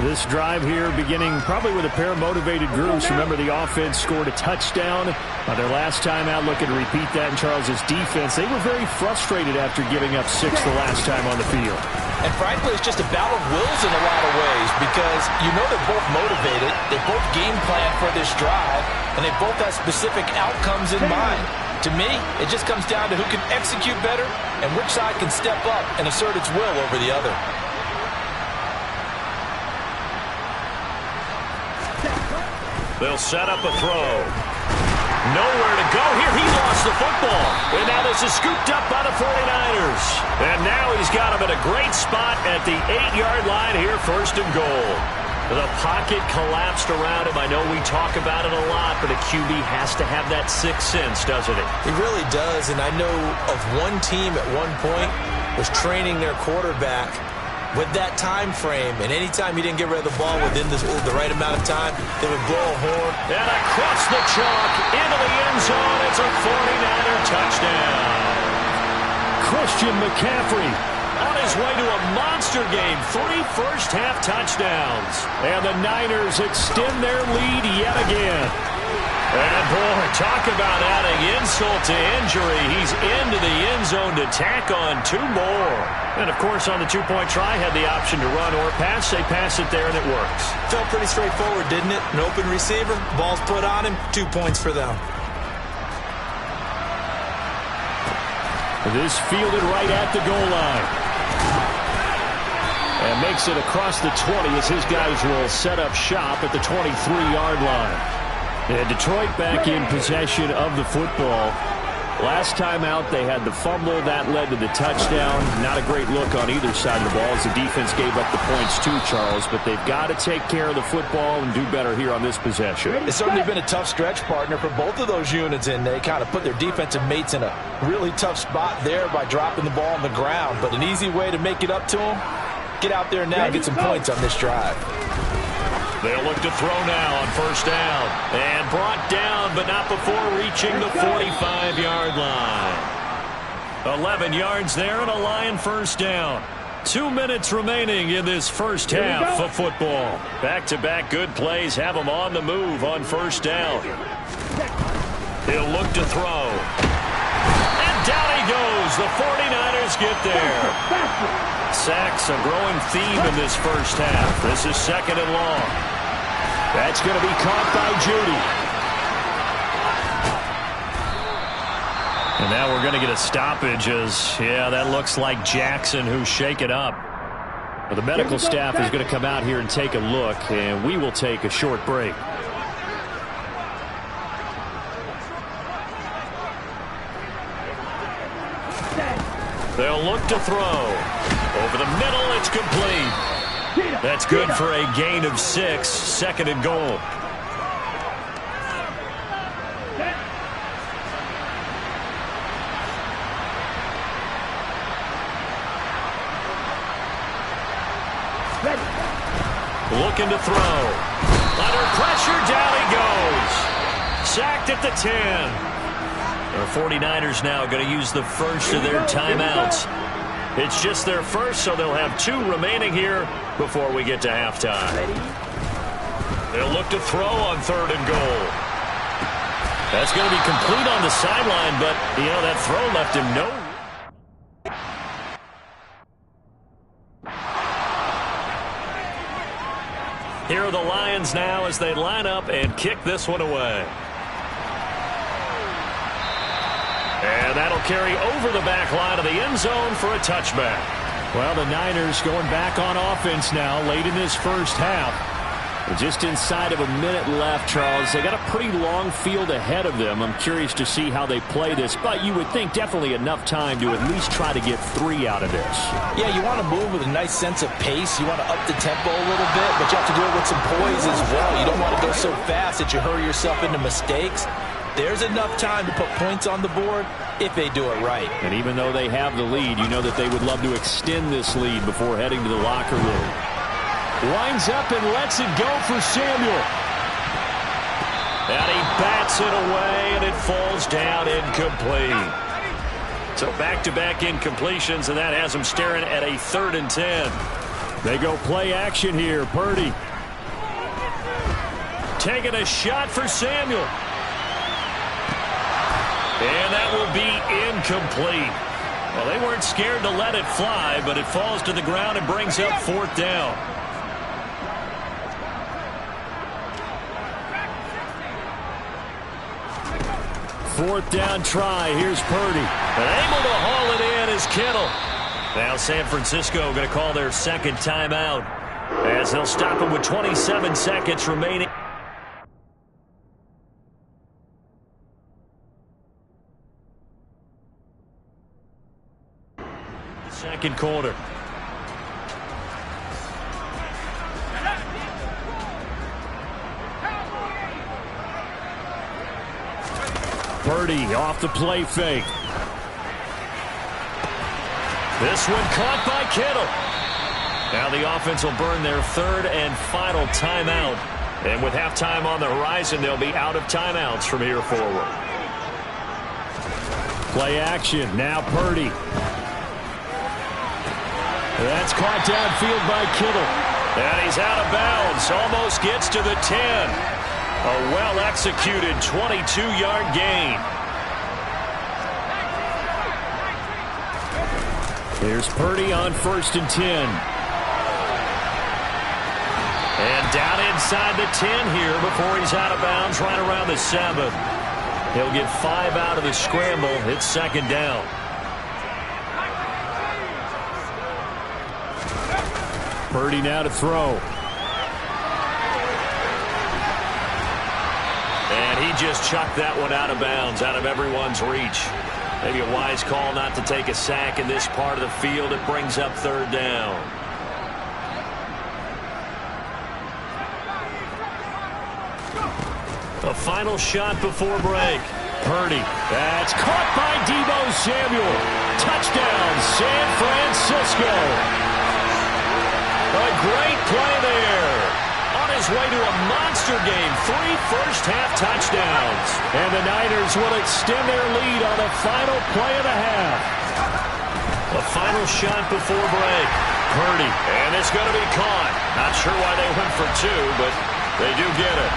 This drive here beginning probably with a pair of motivated groups. Remember, the offense scored a touchdown their last time out. Looking to repeat that in Charles's defense. They were very frustrated after giving up 6 the last time on the field. And frankly, it's just a battle of wills in a lot of ways because you know they're both motivated. They both game plan for this drive, and they both have specific outcomes in mind. To me, it just comes down to who can execute better and which side can step up and assert its will over the other. They'll set up a throw. Nowhere to go here. He lost the football. And now this is scooped up by the 49ers. And now he's got him at a great spot at the 8-yard line here, 1st and goal. The pocket collapsed around him. I know we talk about it a lot, but a QB has to have that sixth sense, doesn't it? He really does, and I know of one team at one point was training their quarterback with that time frame, and anytime he didn't get rid of the ball within the right amount of time, they would blow a horn. And across the chalk, into the end zone, it's a 49er touchdown. Christian McCaffrey On his way to a monster game, 3 first-half touchdowns. And the Niners extend their lead yet again. And boy, talk about adding insult to injury. He's into the end zone to tack on 2 more. And, of course, on the 2-point try, had the option to run or pass. They pass it there, and it works. Felt pretty straightforward, didn't it? An open receiver, ball's put on him, 2 points for them. This fielded right at the goal line. And makes it across the 20 as his guys will set up shop at the 23-yard line. And Detroit back in possession of the football. Last time out, they had the fumble. That led to the touchdown. Not a great look on either side of the ball as the defense gave up the points too, Charles. But they've got to take care of the football and do better here on this possession. It's certainly been a tough stretch, partner, for both of those units, and they kind of put their defensive mates in a really tough spot there by dropping the ball on the ground. But an easy way to make it up to them, get out there now and get some points on this drive. They'll look to throw now on first down. And brought down, but not before reaching the 45-yard line. 11 yards there and a Lion first down. 2 minutes remaining in this first half of football. Back-to-back good plays have them on the move on first down. He'll look to throw. And down he goes. The 49ers get there. Sacks a growing theme in this first half. This is second and long. That's going to be caught by Judy. And now we're going to get a stoppage as, yeah, that looks like Jackson who's shaken up. Well, the medical staff is going to come out here and take a look, and we will take a short break. They'll look to throw. Over the middle, it's complete. That's good for a gain of 6, second and goal. Looking to throw. Under pressure, down he goes. Sacked at the 10. The 49ers now going to use the first of their timeouts. It's just their first, so they'll have 2 remaining here before we get to halftime. They'll look to throw on third and goal. That's going to be complete on the sideline, but, you know, that throw left him no. Here are the Lions now as they line up and kick this one away. And that'll carry over the back line of the end zone for a touchback. Well, the Niners going back on offense now late in this first half. Just inside of a minute left, Charles. They got a pretty long field ahead of them. I'm curious to see how they play this, but you would think definitely enough time to at least try to get 3 out of this. Yeah, you want to move with a nice sense of pace. You want to up the tempo a little bit, but you have to do it with some poise as well. You don't want to go so fast that you hurry yourself into mistakes. There's enough time to put points on the board if they do it right. And even though they have the lead, you know that they would love to extend this lead before heading to the locker room. Winds up and lets it go for Samuel. And he bats it away, and it falls down incomplete. So back-to-back incompletions, and that has him staring at a 3rd and 10. They go play action here. Purdy taking a shot for Samuel. And that will be incomplete. Well, they weren't scared to let it fly, but it falls to the ground and brings up 4th down. Fourth down try. Here's Purdy. And able to haul it in is Kittle. Now San Francisco going to call their second timeout as they'll stop him with 27 seconds remaining. second quarter. Purdy off the play fake. This one caught by Kittle. Now the offense will burn their third and final timeout. And with halftime on the horizon, they'll be out of timeouts from here forward. Play action. Now Purdy. That's caught downfield by Kittle. And he's out of bounds. Almost gets to the 10. A well-executed 22-yard gain. Here's Purdy on 1st and 10. And down inside the 10 here before he's out of bounds right around the 7. He'll get 5 out of the scramble. It's second down. Purdy now to throw. And he just chucked that one out of bounds, out of everyone's reach. Maybe a wise call not to take a sack in this part of the field. It brings up third down. A final shot before break. Purdy. That's caught by Deebo Samuel. Touchdown, San Francisco. A great play there. On his way to a monster game. 3 first-half touchdowns. And the Niners will extend their lead on the final play of the half. A final shot before break. Purdy. And it's going to be caught. Not sure why they went for 2, but they do get it.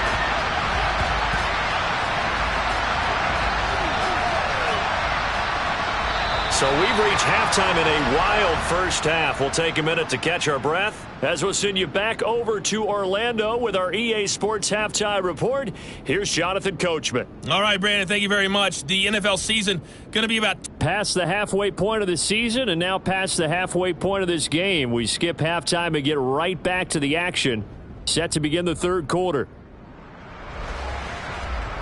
So we've reached halftime in a wild first half. We'll take a minute to catch our breath as we'll send you back over to Orlando with our EA Sports Halftime Report. Here's Jonathan Coachman. All right, Brandon, thank you very much. The NFL season going to be about past the halfway point of the season and now past the halfway point of this game. We skip halftime and get right back to the action. Set to begin the third quarter.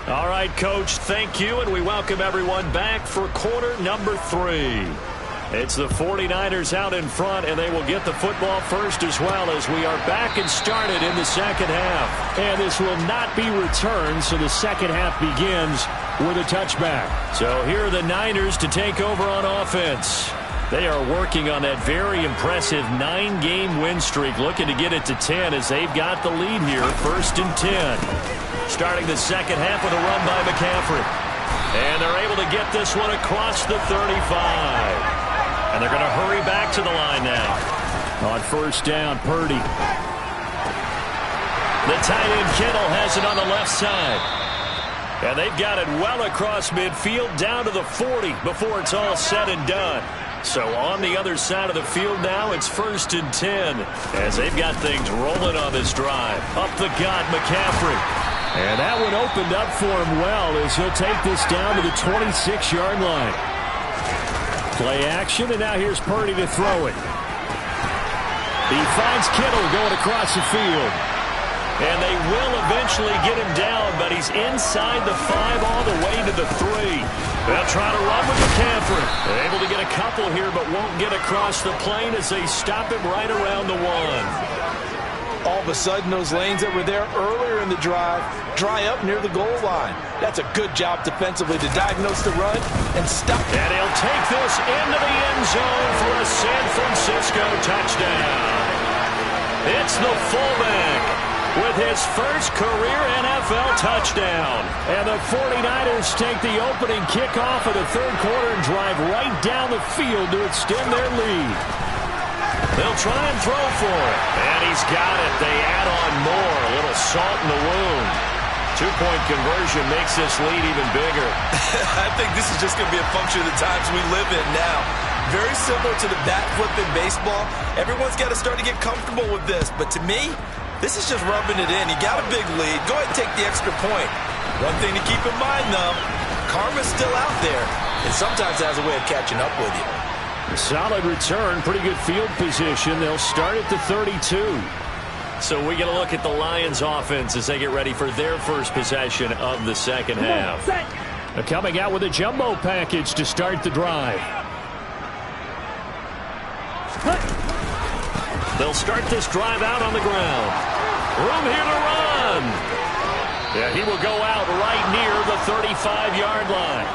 All right, Coach, thank you, and we welcome everyone back for quarter number 3. It's the 49ers out in front, and they will get the football first as well as we are back and started in the second half. And this will not be returned, so the second half begins with a touchback. So here are the Niners to take over on offense. They are working on that very impressive 9-game win streak, looking to get it to 10 as they've got the lead here, 1st and 10. Starting the second half with a run by McCaffrey. And they're able to get this one across the 35. And they're going to hurry back to the line now. On 1st down, Purdy. The tight end Kittle has it on the left side. And they've got it well across midfield down to the 40 before it's all said and done. So on the other side of the field now, it's 1st and 10 as they've got things rolling on this drive. Up the gut, McCaffrey. And that one opened up for him well as he'll take this down to the 26-yard line. Play action, and now here's Purdy to throw it. He finds Kittle going across the field. And they will eventually get him down, but he's inside the 5 all the way to the 3. They'll try to run with McCaffrey. They're able to get a couple here, but won't get across the plane as they stop him right around the 1. All of a sudden, those lanes that were there earlier in the drive dry up near the goal line. That's a good job defensively to diagnose the run and stop. And he'll take this into the end zone for a San Francisco touchdown. It's the fullback with his first career NFL touchdown. And the 49ers take the opening kickoff of the third quarter and drive right down the field to extend their lead. They'll try and throw for it. And he's got it. They add on more. A little salt in the wound. 2-point conversion makes this lead even bigger. I think this is just going to be a function of the times we live in now. Very similar to the bat flip in baseball. Everyone's got to start to get comfortable with this. But to me, this is just rubbing it in. You got a big lead. Go ahead and take the extra point. One thing to keep in mind, though, karma's still out there. And sometimes has a way of catching up with you. Solid return, pretty good field position. They'll start at the 32. So we get a look at the Lions offense as they get ready for their first possession of the second half. They're coming out with a jumbo package to start the drive. They'll start this drive out on the ground. Room here to run. Yeah, he will go out right near the 35-yard line.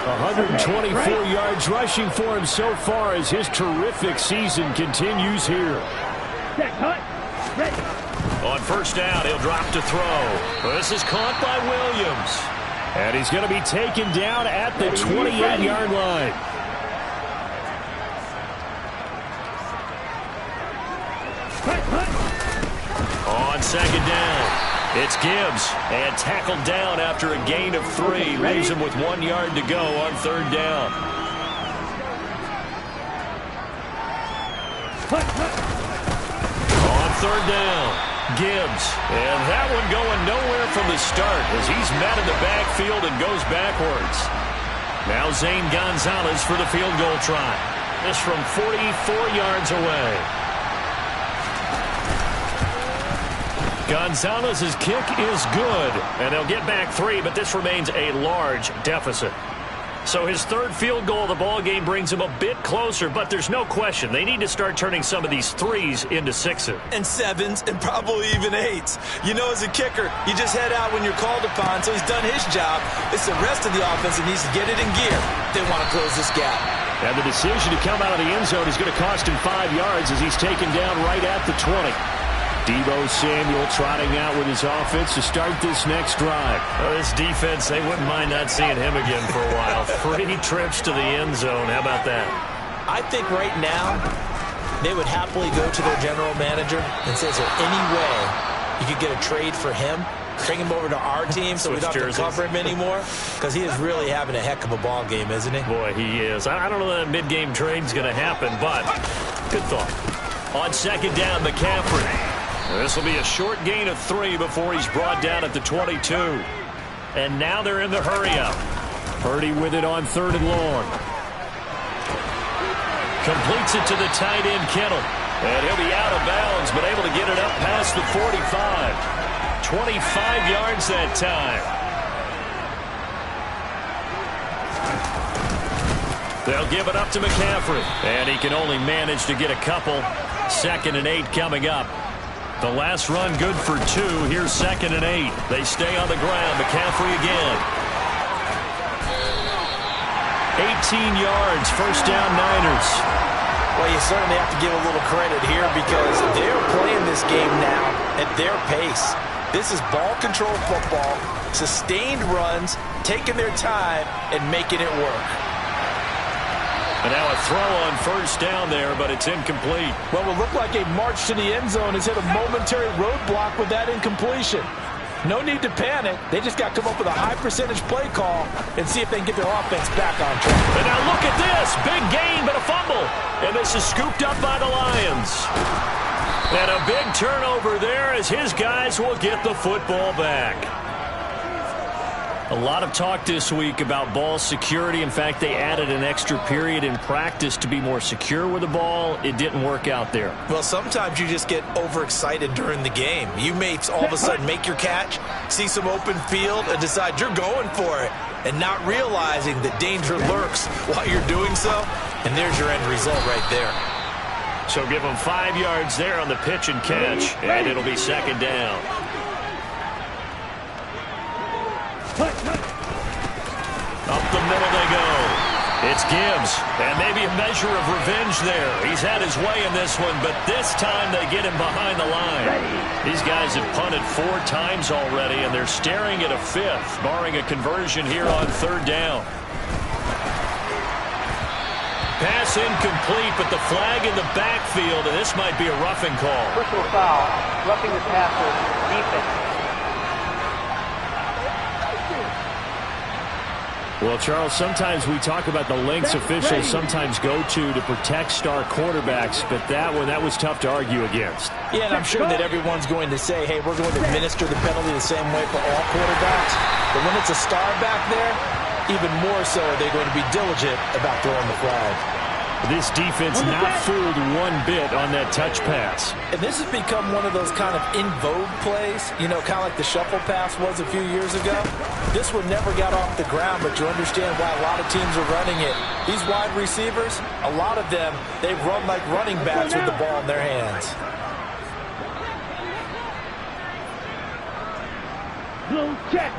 124 yards rushing for him so far as his terrific season continues here. On first down, he'll drop to throw. This is caught by Williams. And he's going to be taken down at the 28-yard line. On second down, it's Gibbs. And tackled down after a gain of 3. Leaves him with 1 yard to go on third down. On third down, Gibbs. And that one going nowhere from the start as he's met in the backfield and goes backwards. Now Zane Gonzalez for the field goal try. This from 44 yards away. Gonzalez's kick is good, and they'll get back 3, but this remains a large deficit. So his third field goal of the ball game brings him a bit closer, but there's no question they need to start turning some of these 3s into 6s. And 7s, and probably even 8s. You know, as a kicker, you just head out when you're called upon, so he's done his job. It's the rest of the offense that needs to get it in gear. They want to close this gap. And the decision to come out of the end zone is going to cost him 5 yards as he's taken down right at the 20. Deebo Samuel trotting out with his offense to start this next drive. Well, this defense, they wouldn't mind not seeing him again for a while. 3 trips to the end zone. How about that? I think right now they would happily go to their general manager and say, is there any way you could get a trade for him? Bring him over to our team so we don't have to cover him anymore? Because he is really having a heck of a ball game, isn't he? Boy, he is. I don't know that mid-game trade's going to happen, but good thought. On second down, McCaffrey. This will be a short gain of 3 before he's brought down at the 22. And now they're in the hurry-up. Purdy with it on third and long. Completes it to the tight end, Kittle. And he'll be out of bounds, but able to get it up past the 45. 25 yards that time. They'll give it up to McCaffrey. And he can only manage to get a couple. 2nd and 8 coming up. The last run good for 2. Here's 2nd and 8. They stay on the ground. McCaffrey again. 18 yards. First down, Niners. Well, you certainly have to give a little credit here because they're playing this game now at their pace. This is ball control football, sustained runs, taking their time, and making it work. And now a throw on first down there, but it's incomplete. Well, it looked like a march to the end zone has hit a momentary roadblock with that incompletion. No need to panic. They just got to come up with a high-percentage play call and see if they can get their offense back on track. And now look at this. Big gain, but a fumble. And this is scooped up by the Lions. And a big turnover there as his guys will get the football back. A lot of talk this week about ball security. In fact, they added an extra period in practice to be more secure with the ball. It didn't work out there. Well, sometimes you just get overexcited during the game. You may all of a sudden make your catch, see some open field, and decide you're going for it, and not realizing that danger lurks while you're doing so. And there's your end result right there. So give them 5 yards there on the pitch and catch, and it'll be 2nd down. Up the middle they go. It's Gibbs, and maybe a measure of revenge there. He's had his way in this one, but this time they get him behind the line. These guys have punted 4 times already, and they're staring at a 5th, barring a conversion here on third down. Pass incomplete, but the flag in the backfield, and this might be a roughing call. Personal foul, roughing the passer, defense. Well, Charles, sometimes we talk about the lengths officials sometimes go to protect star quarterbacks, but that was tough to argue against. Yeah, and I'm sure that everyone's going to say, hey, we're going to administer the penalty the same way for all quarterbacks. But when it's a star back there, even more so are they going to be diligent about throwing the flag. This defense not fooled one bit on that touch pass. And this has become one of those kind of in vogue plays, you know, kind of like the shuffle pass was a few years ago. This one never got off the ground, but you understand why a lot of teams are running it. These wide receivers, a lot of them, they run like running backs with the ball in their hands. Blue check.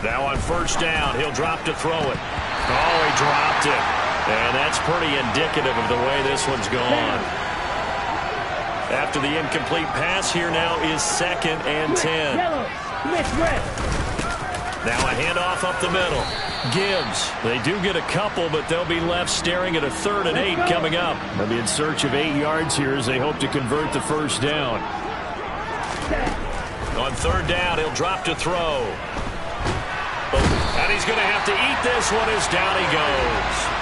Now on first down, he'll drop to throw it. Oh, he dropped it. And that's pretty indicative of the way this one's gone. After the incomplete pass, here now is 2nd and 10. Yellow. Miss red. Now a handoff up the middle. Gibbs. They do get a couple, but they'll be left staring at a 3rd and 8 coming up. They'll be in search of 8 yards here as they hope to convert the first down. On 3rd down, he'll drop to throw. And he's going to have to eat this one as down he goes.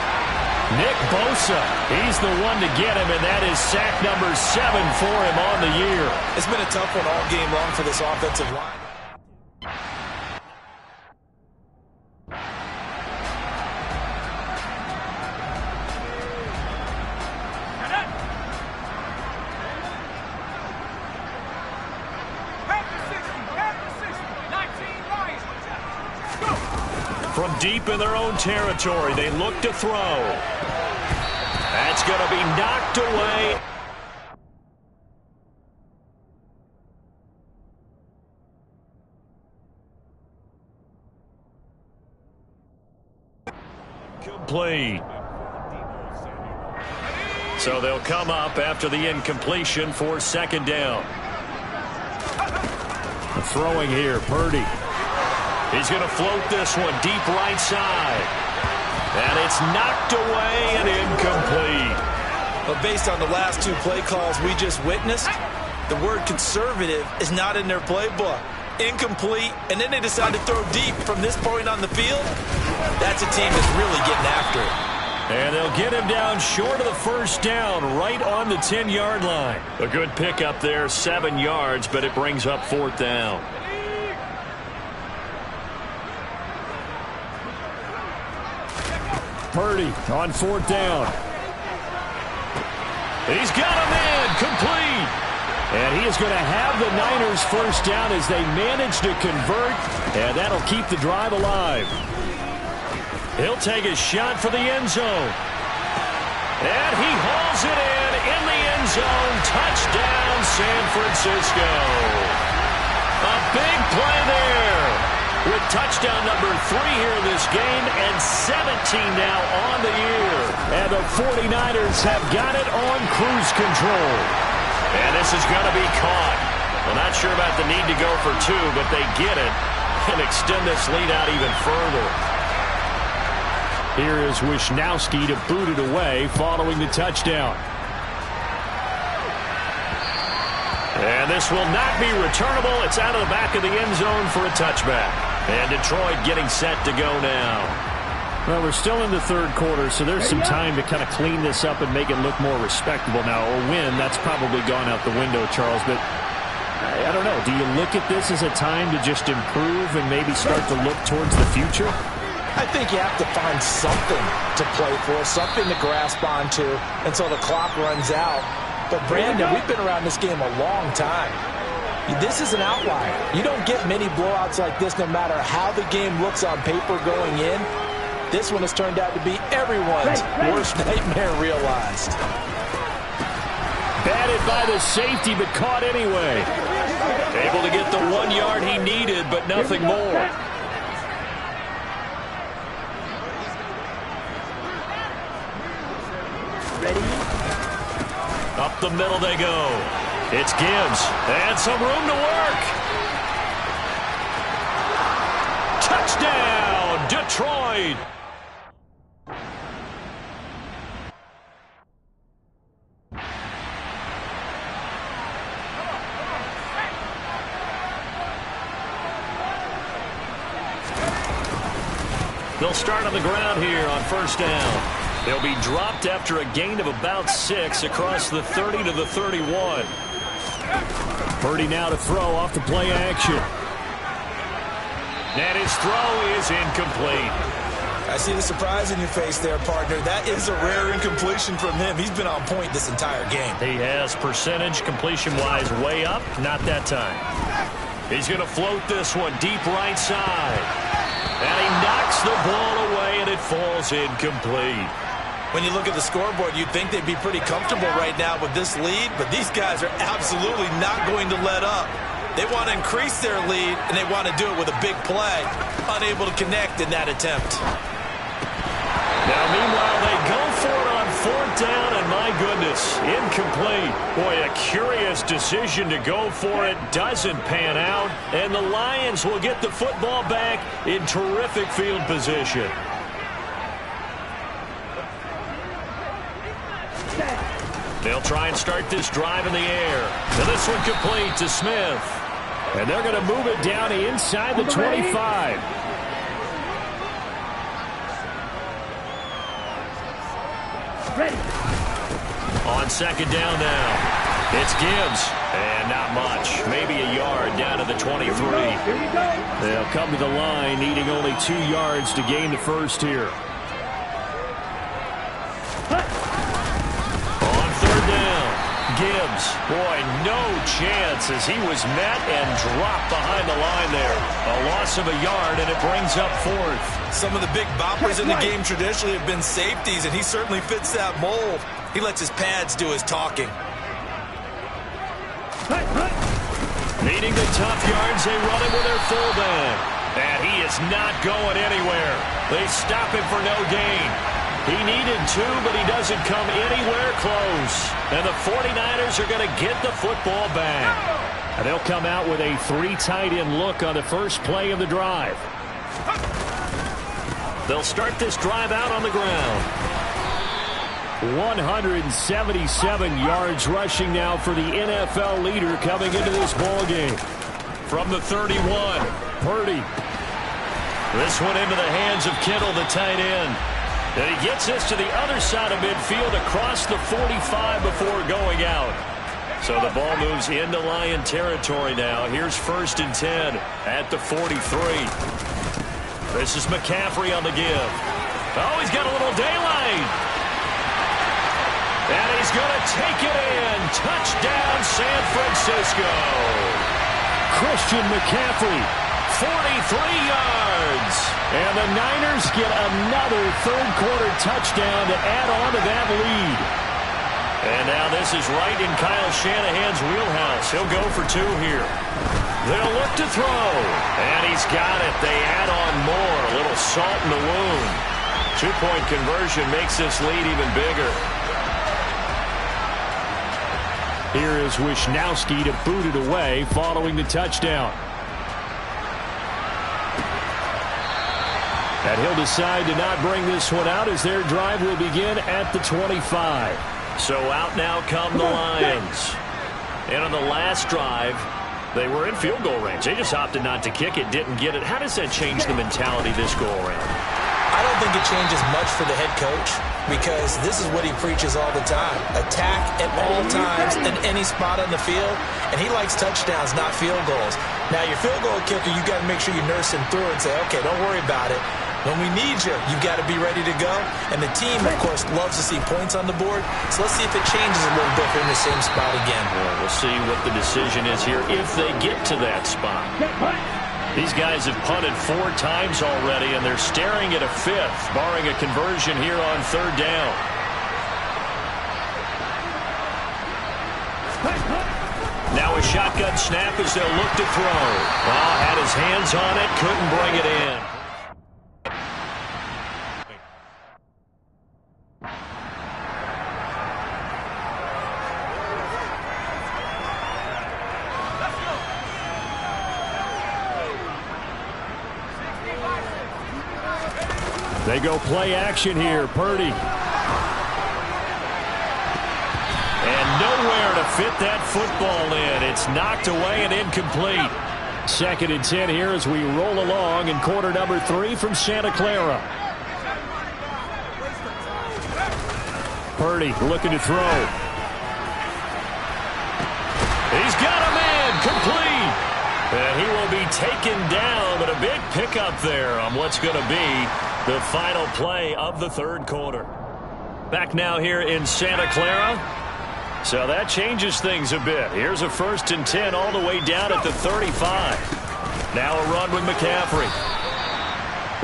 Nick Bosa, he's the one to get him, and that is sack number 7 for him on the year. It's been a tough one all game long for this offensive line. From deep in their own territory, they look to throw. That's going to be knocked away. Complete. So they'll come up after the incompletion for 2nd down. Throwing here, Purdy. He's going to float this one deep right side. And it's knocked away and incomplete. But based on the last 2 play calls we just witnessed, the word conservative is not in their playbook. Incomplete, and then they decide to throw deep from this point on the field. That's a team that's really getting after it. And they'll get him down short of the first down, right on the 10-yard line. A good pickup there, 7 yards, but it brings up 4th down. Purdy on 4th down. He's got him in, complete. And he is going to have the Niners first down as they manage to convert, and that'll keep the drive alive. He'll take a shot for the end zone. And he hauls it in the end zone. Touchdown, San Francisco. A big play there. With touchdown number 3 here in this game and 17 now on the year. And the 49ers have got it on cruise control. And this is going to be caught. Well, not sure about the need to go for 2, but they get it and extend this lead out even further. Here is Wisnowski to boot it away following the touchdown. And this will not be returnable. It's out of the back of the end zone for a touchback. And Detroit getting set to go now. Well, we're still in the 3rd quarter, so there's some time to kind of clean this up and make it look more respectable now. A win, that's probably gone out the window, Charles. But I don't know. Do you look at this as a time to just improve and maybe start to look towards the future? I think you have to find something to play for, something to grasp onto until the clock runs out. But, Brandon, we've been around this game a long time. This is an outlier. You don't get many blowouts like this no matter how the game looks on paper going in. This one has turned out to be everyone's worst nightmare realized. Batted by the safety, but caught anyway. Able to get the 1 yard he needed, but nothing more. Up the middle they go. It's Gibbs. And some room to work. Touchdown, Detroit. They'll start on the ground here on first down. They'll be dropped after a gain of about 6 across the 30 to the 31. Purdy now to throw off the play action. And his throw is incomplete. I see the surprise in your face there, partner. That is a rare incompletion from him. He's been on point this entire game. He has percentage completion-wise way up. Not that time. He's going to float this one deep right side. And he knocks the ball away, and it falls incomplete. When you look at the scoreboard, you'd think they'd be pretty comfortable right now with this lead, but these guys are absolutely not going to let up. They want to increase their lead, and they want to do it with a big play. Unable to connect in that attempt. Now, meanwhile, they go for it on 4th down, and my goodness, incomplete. Boy, a curious decision to go for it. Doesn't pan out, and the Lions will get the football back in terrific field position. They'll try and start this drive in the air. Now this one complete to Smith. And they're going to move it down inside the 25. Ready. On 2nd down now. It's Gibbs. And not much. Maybe a yard down to the 23. Here we go. They'll come to the line needing only 2 yards to gain the first here. Gibbs, boy, no chance as he was met and dropped behind the line there. A loss of a yard, and it brings up 4th. Some of the big boppers in the game traditionally have been safeties, and he certainly fits that mold. He lets his pads do his talking. Needing the tough yards, they run him with their fullback. And he is not going anywhere. They stop him for no gain. He needed 2, but he doesn't come anywhere close. And the 49ers are going to get the football back. And they'll come out with a 3 tight end look on the first play of the drive. They'll start this drive out on the ground. 177 yards rushing now for the NFL leader coming into this ball game. From the 31, Purdy. This one into the hands of Kittle, the tight end. And he gets this to the other side of midfield across the 45 before going out. So the ball moves into Lion territory now. Here's 1st and 10 at the 43. This is McCaffrey on the give. Oh, he's got a little daylight. And he's going to take it in. Touchdown, San Francisco. Christian McCaffrey. 43 yards. And the Niners get another third-quarter touchdown to add on to that lead. And now this is right in Kyle Shanahan's wheelhouse. He'll go for 2 here. They'll look to throw. And he's got it. They add on more. A little salt in the wound. 2-point conversion makes this lead even bigger. Here is Wisnowski to boot it away following the touchdown. And he'll decide to not bring this one out as their drive will begin at the 25. So out now come the Lions. And on the last drive, they were in field goal range. They just opted not to kick it, didn't get it. How does that change the mentality this go-around? I don't think it changes much for the head coach because this is what he preaches all the time. Attack at all times in any spot on the field, and he likes touchdowns, not field goals. Now, your field goal kicker, you got to make sure you nurse him through and say, okay, don't worry about it. When we need you, you've got to be ready to go. And the team, of course, loves to see points on the board. So let's see if it changes a little bit in the same spot again. Well, we'll see what the decision is here if they get to that spot. These guys have punted 4 times already, and they're staring at a 5th, barring a conversion here on 3rd down. Now a shotgun snap as they'll look to throw. Well, had his hands on it, couldn't bring it in. They go play action here. Purdy. And nowhere to fit that football in. It's knocked away and incomplete. 2nd and 10 here as we roll along in quarter number 3 from Santa Clara. Purdy looking to throw. He's got a man complete. And he will be taken down, but a big pickup there on what's going to be The final play of the third quarter. Back now here in Santa Clara. So that changes things a bit. Here's a 1st and 10 all the way down at the 35. Now a run with McCaffrey.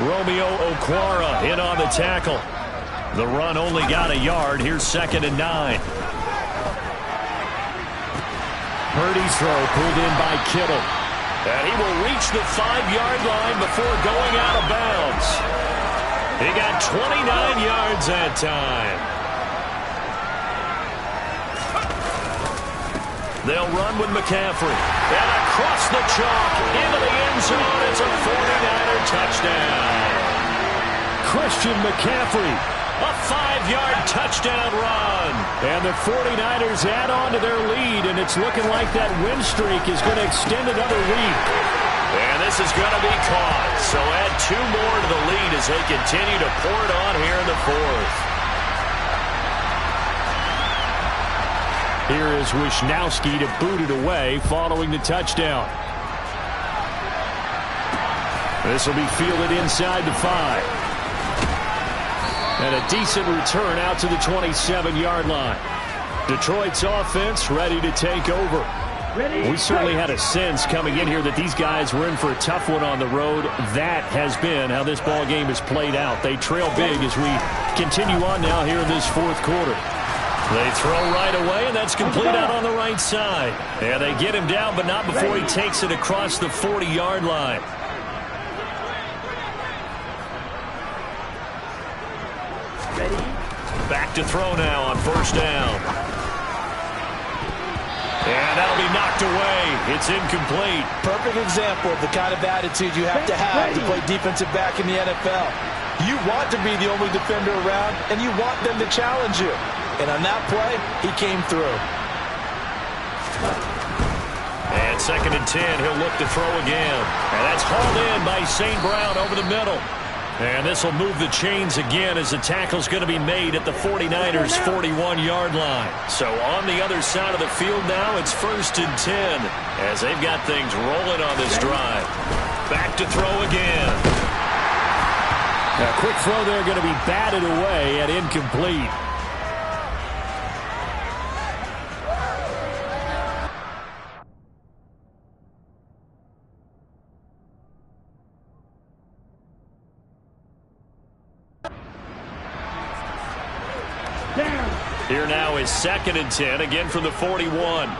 Romeo Okwara in on the tackle. The run only got a yard. Here's 2nd and 9. Purdy's throw pulled in by Kittle. And he will reach the 5-yard line before going out of bounds. He got 29 yards that time. They'll run with McCaffrey. And across the chalk into the end zone. It's a 49er touchdown. Christian McCaffrey. A 5-yard touchdown run. And the 49ers add on to their lead, and it's looking like that win streak is going to extend another week. And this is going to be caught. So add 2 more to the lead as they continue to pour it on here in the 4th. Here is Wisnowski to boot it away following the touchdown. This will be fielded inside the 5. And a decent return out to the 27-yard line. Detroit's offense ready to take over. We certainly had a sense coming in here that these guys were in for a tough one on the road. That has been how this ball game has played out. They trail big as we continue on now here in this 4th quarter. They throw right away, and that's complete out on the right side. Yeah, they get him down, but not before he takes it across the 40-yard line. Back to throw now on 1st down. And that'll be knocked away. It's incomplete. Perfect example of the kind of attitude you have to play defensive back in the NFL. You want to be the only defender around, and you want them to challenge you. And on that play, he came through. And 2nd and 10, he'll look to throw again. And that's hauled in by St. Brown over the middle. And this will move the chains again as the tackle's going to be made at the 49ers' 41-yard line. So on the other side of the field now, it's 1st and 10 as they've got things rolling on this drive. Back to throw again. A quick throw there going to be batted away and incomplete. Here now is 2nd and 10, again from the 41.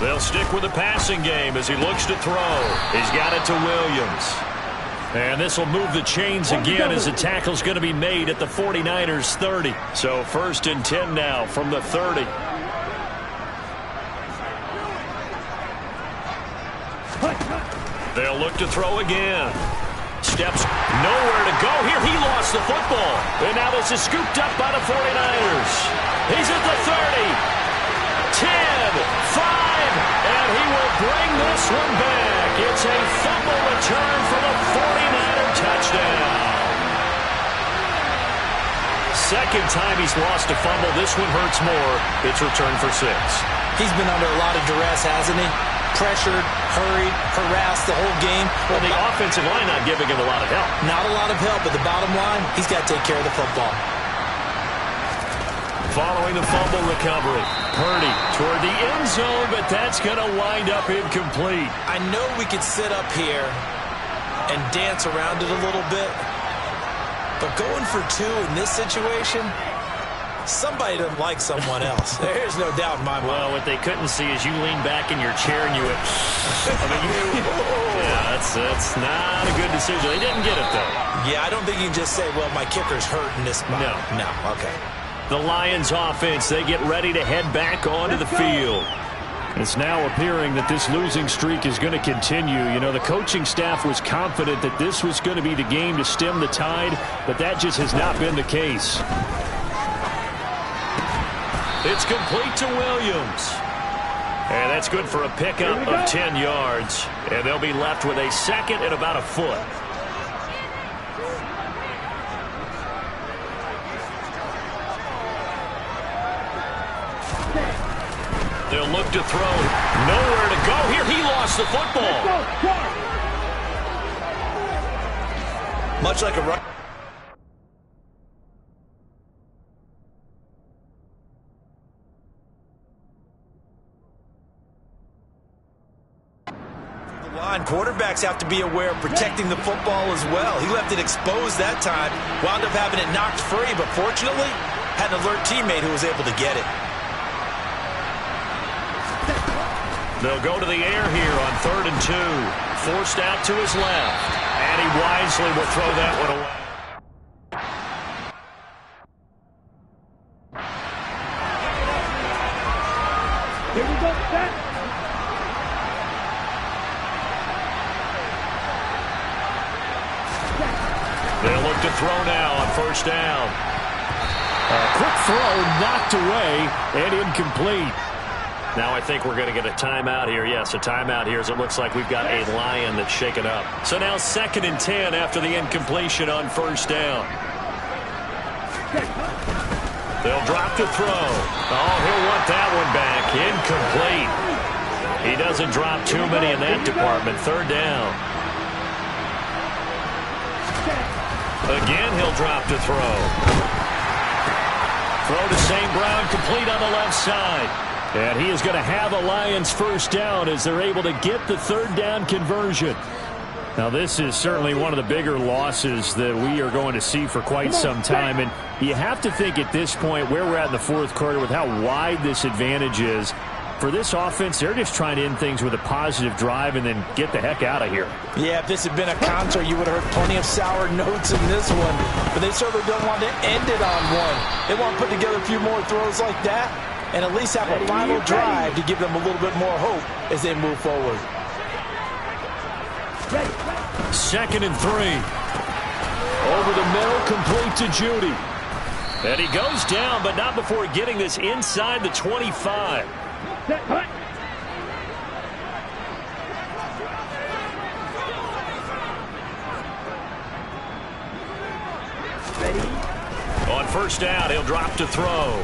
They'll stick with the passing game as he looks to throw. He's got it to Williams. And this will move the chains again as the tackle's going to be made at the 49ers' 30. So 1st and 10 now from the 30. They'll look to throw again. Steps nowhere to go here. He lost the football. And now this is scooped up by the 49ers. He's at the 30. 10, 5, and he will bring this one back. It's a fumble return for the 49er touchdown. Second time he's lost a fumble. This one hurts more. It's returned for 6. He's been under a lot of duress, hasn't he? Pressured, hurried, harassed the whole game. Well, the offensive line not giving him a lot of help. Not a lot of help, but the bottom line, he's got to take care of the football. Following the fumble recovery, Purdy toward the end zone, but that's going to wind up incomplete. I know we could sit up here and dance around it a little bit, but going for 2 in this situation, somebody doesn't like someone else. There's no doubt in my mind. Well, what they couldn't see is you lean back in your chair and you went, yeah, that's not a good decision. They didn't get it, though. Yeah, I don't think you can just say, well, my kicker's hurt in this spot. No, okay. The Lions offense, they get ready to head back onto the field. It's now appearing that this losing streak is going to continue. You know, the coaching staff was confident that this was going to be the game to stem the tide, but that just has not been the case. It's complete to Williams. And that's good for a pickup of 10 yards. And they'll be left with a 2nd and about a foot. They'll look to throw. Nowhere to go here. He lost the football. much like a run. Line. Quarterbacks have to be aware of protecting the football as well. He left it exposed that time, wound up having it knocked free, but fortunately had an alert teammate who was able to get it. They'll go to the air here on 3rd and 2. Forced out to his left, and he wisely will throw that one away. Here we go, set. They'll look to throw now on 1st down. A quick throw knocked away and incomplete. Now I think we're going to get a timeout here. Yes, a timeout here as it looks like we've got a Lion that's shaken up. So now 2nd and 10 after the incompletion on 1st down. They'll drop to throw. Oh, he'll want that one back. Incomplete. He doesn't drop too many in that department. 3rd down. Again, he'll drop to throw. Throw to St. Brown, complete on the left side. And he is going to have a Lions 1st down as they're able to get the 3rd down conversion. Now, this is certainly one of the bigger losses that we are going to see for quite some time. And you have to think at this point where we're at in the 4th quarter with how wide this advantage is. For this offense, they're just trying to end things with a positive drive and then get the heck out of here. Yeah, if this had been a concert, you would have heard plenty of sour notes in this one. But they certainly don't want to end it on one. They want to put together a few more throws like that and at least have a final drive to give them a little bit more hope as they move forward. 2nd and 3. Over the middle, complete to Judy. And he goes down, but not before getting this inside the 25. On 1st down, he'll drop to throw.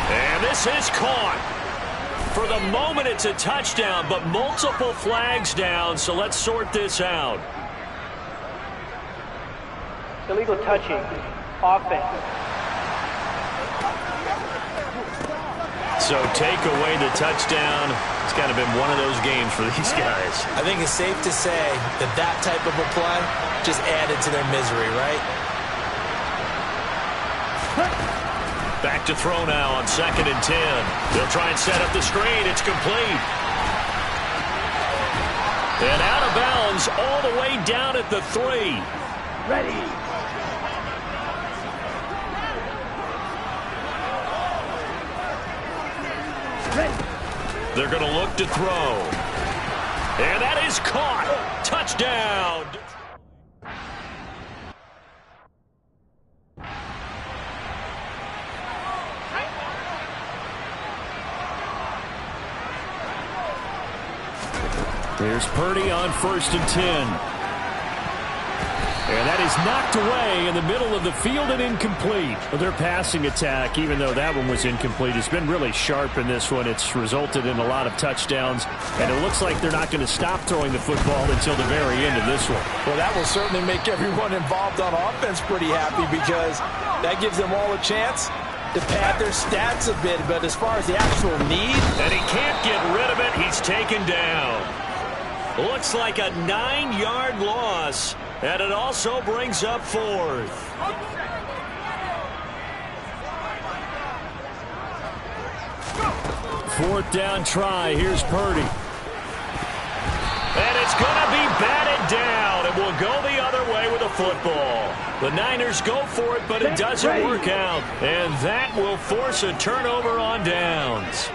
And this is caught. For the moment, it's a touchdown, but multiple flags down, so let's sort this out. Illegal touching. Offense. So take away the touchdown. It's kind of been one of those games for these guys. I think it's safe to say that that type of a play just added to their misery, right? Back to throw now on 2nd and 10. They'll try and set up the screen. It's complete. And out of bounds all the way down at the 3. Ready. They're going to look to throw. And that is caught. Touchdown. Here's Purdy on 1st and 10. And that is knocked away in the middle of the field and incomplete. But their passing attack, even though that one was incomplete, has been really sharp in this one. It's resulted in a lot of touchdowns. And it looks like they're not going to stop throwing the football until the very end of this one. Well, that will certainly make everyone involved on offense pretty happy because that gives them all a chance to pad their stats a bit. But as far as the actual need, and he can't get rid of it, he's taken down. Looks like a 9-yard loss, and it also brings up 4th. Fourth down try. Here's Purdy. And it's going to be batted down. It will go the other way with the football. The Niners go for it, but it doesn't work out. And that will force a turnover on downs.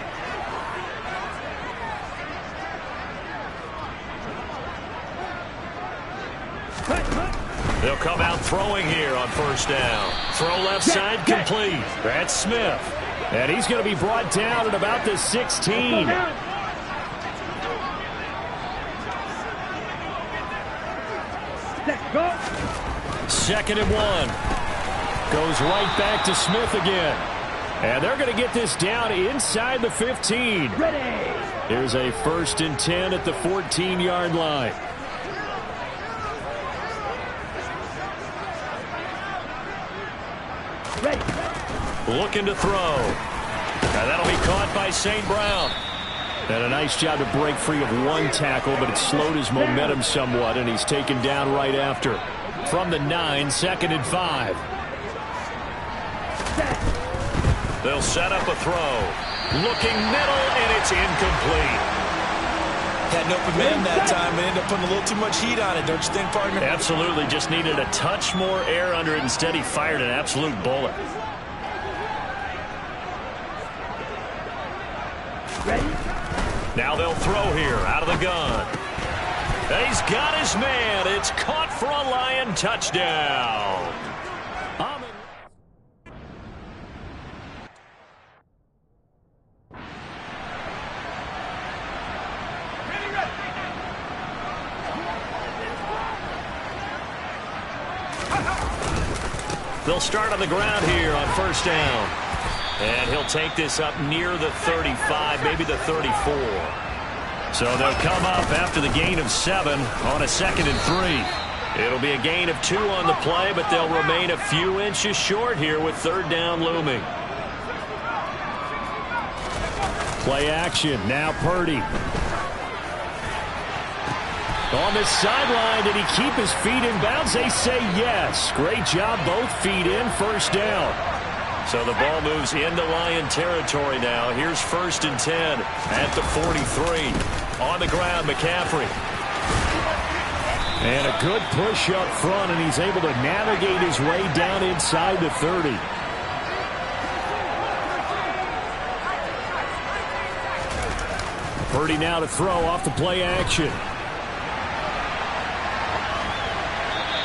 They'll come out throwing here on 1st down. Throw left side complete. That's Smith. And he's going to be brought down at about the 16. Go. 2nd and 1. Goes right back to Smith again. And they're going to get this down inside the 15. Ready. Here's a 1st and 10 at the 14-yard line. looking to throw. And that'll be caught by St. Brown. And a nice job to break free of one tackle, but it slowed his momentum somewhat, and he's taken down right after. From the 9, 2nd and 5. They'll set up a throw. Looking middle, and it's incomplete. Had no open man that time and ended up putting a little too much heat on it, don't you think, partner? Absolutely. Just needed a touch more air under it. Instead, he fired an absolute bullet. Now they'll throw here out of the gun. And he's got his man. It's caught for a Lion touchdown. They'll start on the ground here on first down. And he'll take this up near the 35, maybe the 34. So they'll come up after the gain of 7 on a 2nd and 3. It'll be a gain of 2 on the play, but they'll remain a few inches short here with 3rd down looming. Play action. Now Purdy. On the sideline, did he keep his feet in bounds? They say yes. Great job, both feet in, 1st down. So the ball moves into Lion territory now. Here's 1st and 10 at the 43. On the ground, McCaffrey. And a good push up front, and he's able to navigate his way down inside the 30. Purdy now to throw off the play action.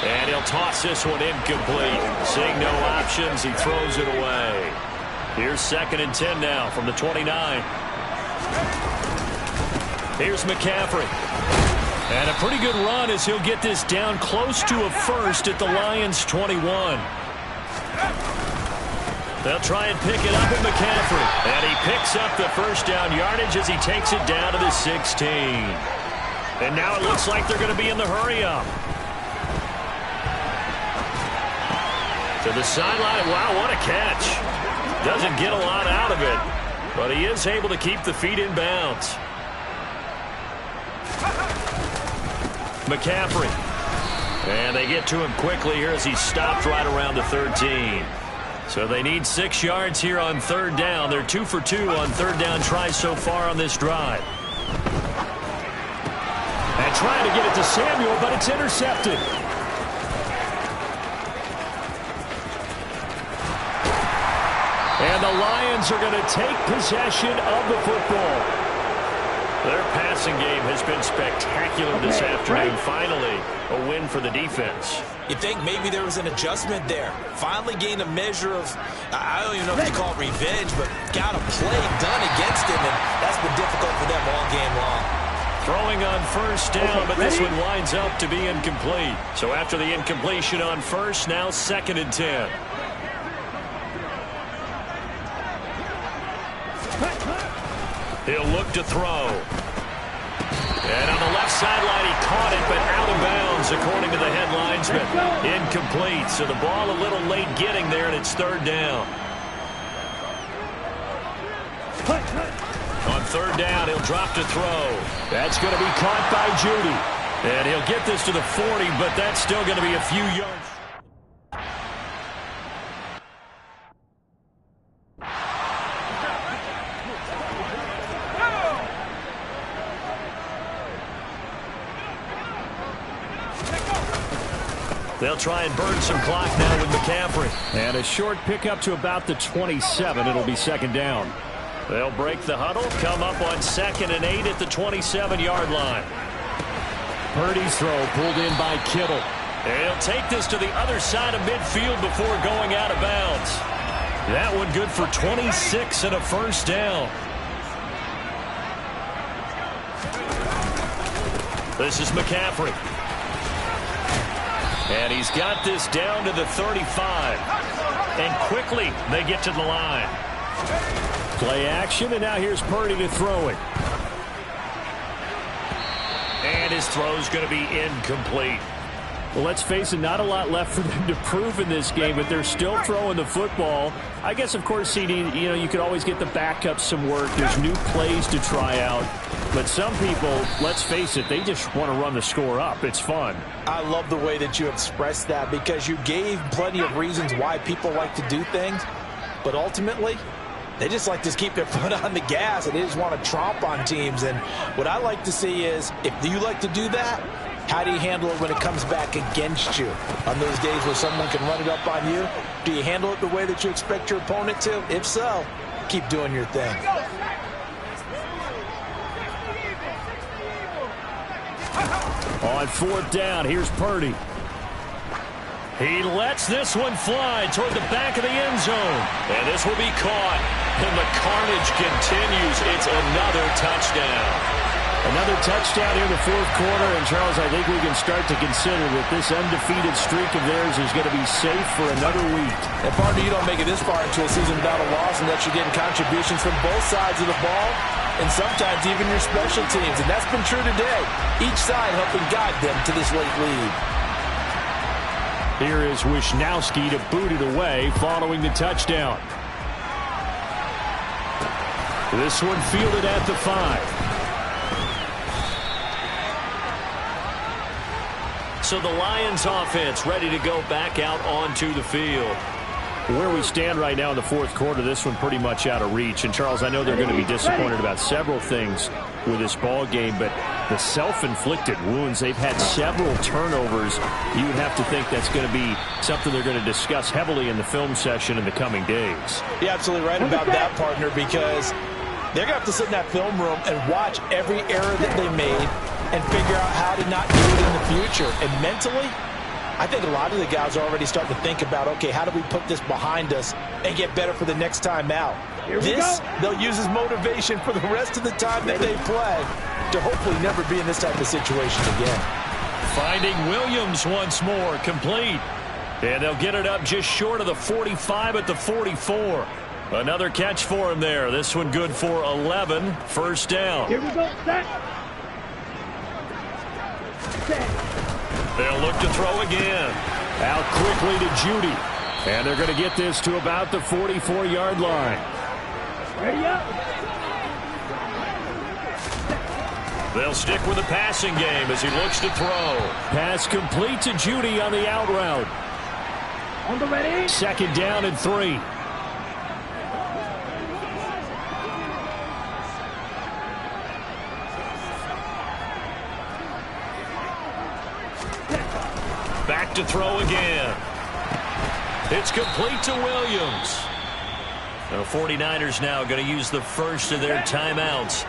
And he'll toss this one incomplete. Seeing no options, he throws it away. Here's 2nd and 10 now from the 29. Here's McCaffrey. And a pretty good run as he'll get this down close to a 1st at the Lions' 21. They'll try and pick it up with McCaffrey. And he picks up the 1st down yardage as he takes it down to the 16. And now it looks like they're going to be in the hurry-up. To the sideline. Wow, what a catch. Doesn't get a lot out of it, but he is able to keep the feet in bounds. McCaffrey. And they get to him quickly here as he stopped right around the 13. So they need 6 yards here on 3rd down. They're 2 for 2 on 3rd down tries so far on this drive. And trying to get it to Samuel, but it's intercepted. And the Lions are going to take possession of the football. Their passing game has been spectacular this afternoon. Finally, a win for the defense. You think maybe there was an adjustment there. Finally gained a measure of, I don't even know if you call it revenge, but got a play done against him, and that's been difficult for them all game long. Throwing on 1st down, but this one winds up to be incomplete. So after the incompletion on 1st, now 2nd and 10. He'll look to throw. And on the left sideline, he caught it, but out of bounds, according to the head linesman. Incomplete, so the ball a little late getting there, and it's 3rd down. On 3rd down, he'll drop to throw. That's going to be caught by Judy. And he'll get this to the 40, but that's still going to be a few yards. They'll try and burn some clock now with McCaffrey. And a short pickup to about the 27. It'll be 2nd down. They'll break the huddle, come up on 2nd and 8 at the 27-yard line. Purdy's throw pulled in by Kittle. And he'll take this to the other side of midfield before going out of bounds. That one good for 26 and a 1st down. This is McCaffrey. And he's got this down to the 35. And quickly they get to the line. Play action, and now here's Purdy to throw it. And his throw's going to be incomplete. Well, let's face it, not a lot left for them to prove in this game, but they're still throwing the football. I guess, of course, CD, you could always get the backups some work. There's new plays to try out. But some people, let's face it, they just want to run the score up. It's fun. I love the way that you expressed that because you gave plenty of reasons why people like to do things. But ultimately, they just like to keep their foot on the gas, and they just want to tromp on teams. And what I like to see is, if you like to do that, how do you handle it when it comes back against you? On those days where someone can run it up on you, do you handle it the way that you expect your opponent to? If so, keep doing your thing. On 4th down, here's Purdy. He lets this one fly toward the back of the end zone. And this will be caught. And the carnage continues. It's another touchdown. Another touchdown here in the 4th quarter. And, Charles, I think we can start to consider that this undefeated streak of theirs is going to be safe for another week. And, partner, you don't make it this far into a season without a loss, and that you're getting contributions from both sides of the ball, and sometimes even your special teams. And that's been true today. Each side helping guide them to this late lead. Here is Wisnowski to boot it away following the touchdown. This one fielded at the 5. So the Lions offense ready to go back out onto the field. Where we stand right now in the 4th quarter, this one pretty much out of reach. And, Charles, I know they're going to be disappointed about several things with this ball game, but the self-inflicted wounds, they've had several turnovers. You would have to think that's going to be something they're going to discuss heavily in the film session in the coming days. You're absolutely right about that, partner, because they're going to have to sit in that film room and watch every error that they made and figure out how to not do it in the future. And mentally, I think a lot of the guys are already starting to think about, okay, how do we put this behind us and get better for the next time out? This, they'll use as motivation for the rest of the time that they play to hopefully never be in this type of situation again. Finding Williams once more, complete. And they'll get it up just short of the 45 at the 44. Another catch for him there. This one good for 11. First down. Here we go. Set. They'll look to throw again. Out quickly to Judy. And they're going to get this to about the 44-yard line. Ready up. They'll stick with the passing game as he looks to throw. Pass complete to Judy on the out route. On the ready. 2nd down and 3. Back to throw again. It's complete to Williams. The 49ers now going to use the first of their timeouts.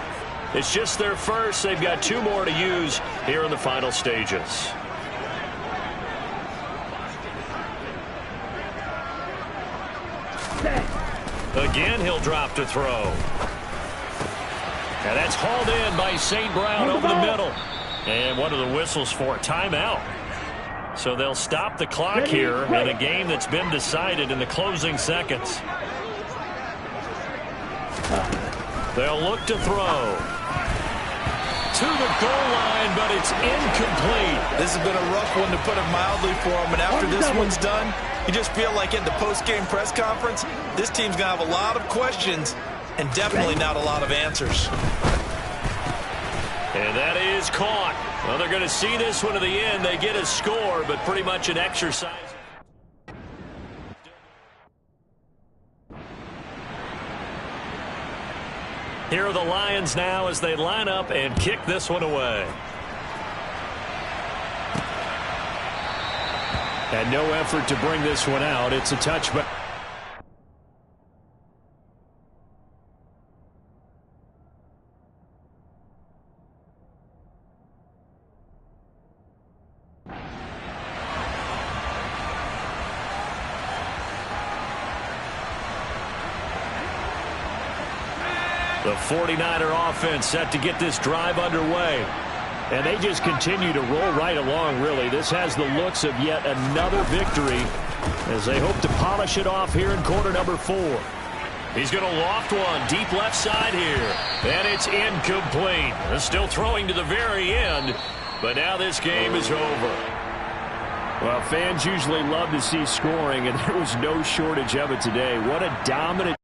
It's just their first. They've got 2 more to use here in the final stages. Again, he'll drop to throw. And that's hauled in by St. Brown over the middle. And what are the whistles for? Timeout. So they'll stop the clock here in a game that's been decided in the closing seconds. They'll look to throw. To the goal line, but it's incomplete. This has been a rough one, to put it mildly, for him. And after this one's done, you just feel like in the post-game press conference, this team's going to have a lot of questions and definitely not a lot of answers. And that is caught. Well, they're going to see this one to the end. They get a score, but pretty much an exercise. Here are the Lions now as they line up and kick this one away. And no effort to bring this one out. It's a touchback. The 49er offense set to get this drive underway. And they just continue to roll right along, really. This has the looks of yet another victory as they hope to polish it off here in quarter number 4. He's going to loft one deep left side here. And it's incomplete. They're still throwing to the very end, but now this game is over. Well, fans usually love to see scoring, and there was no shortage of it today. What a dominant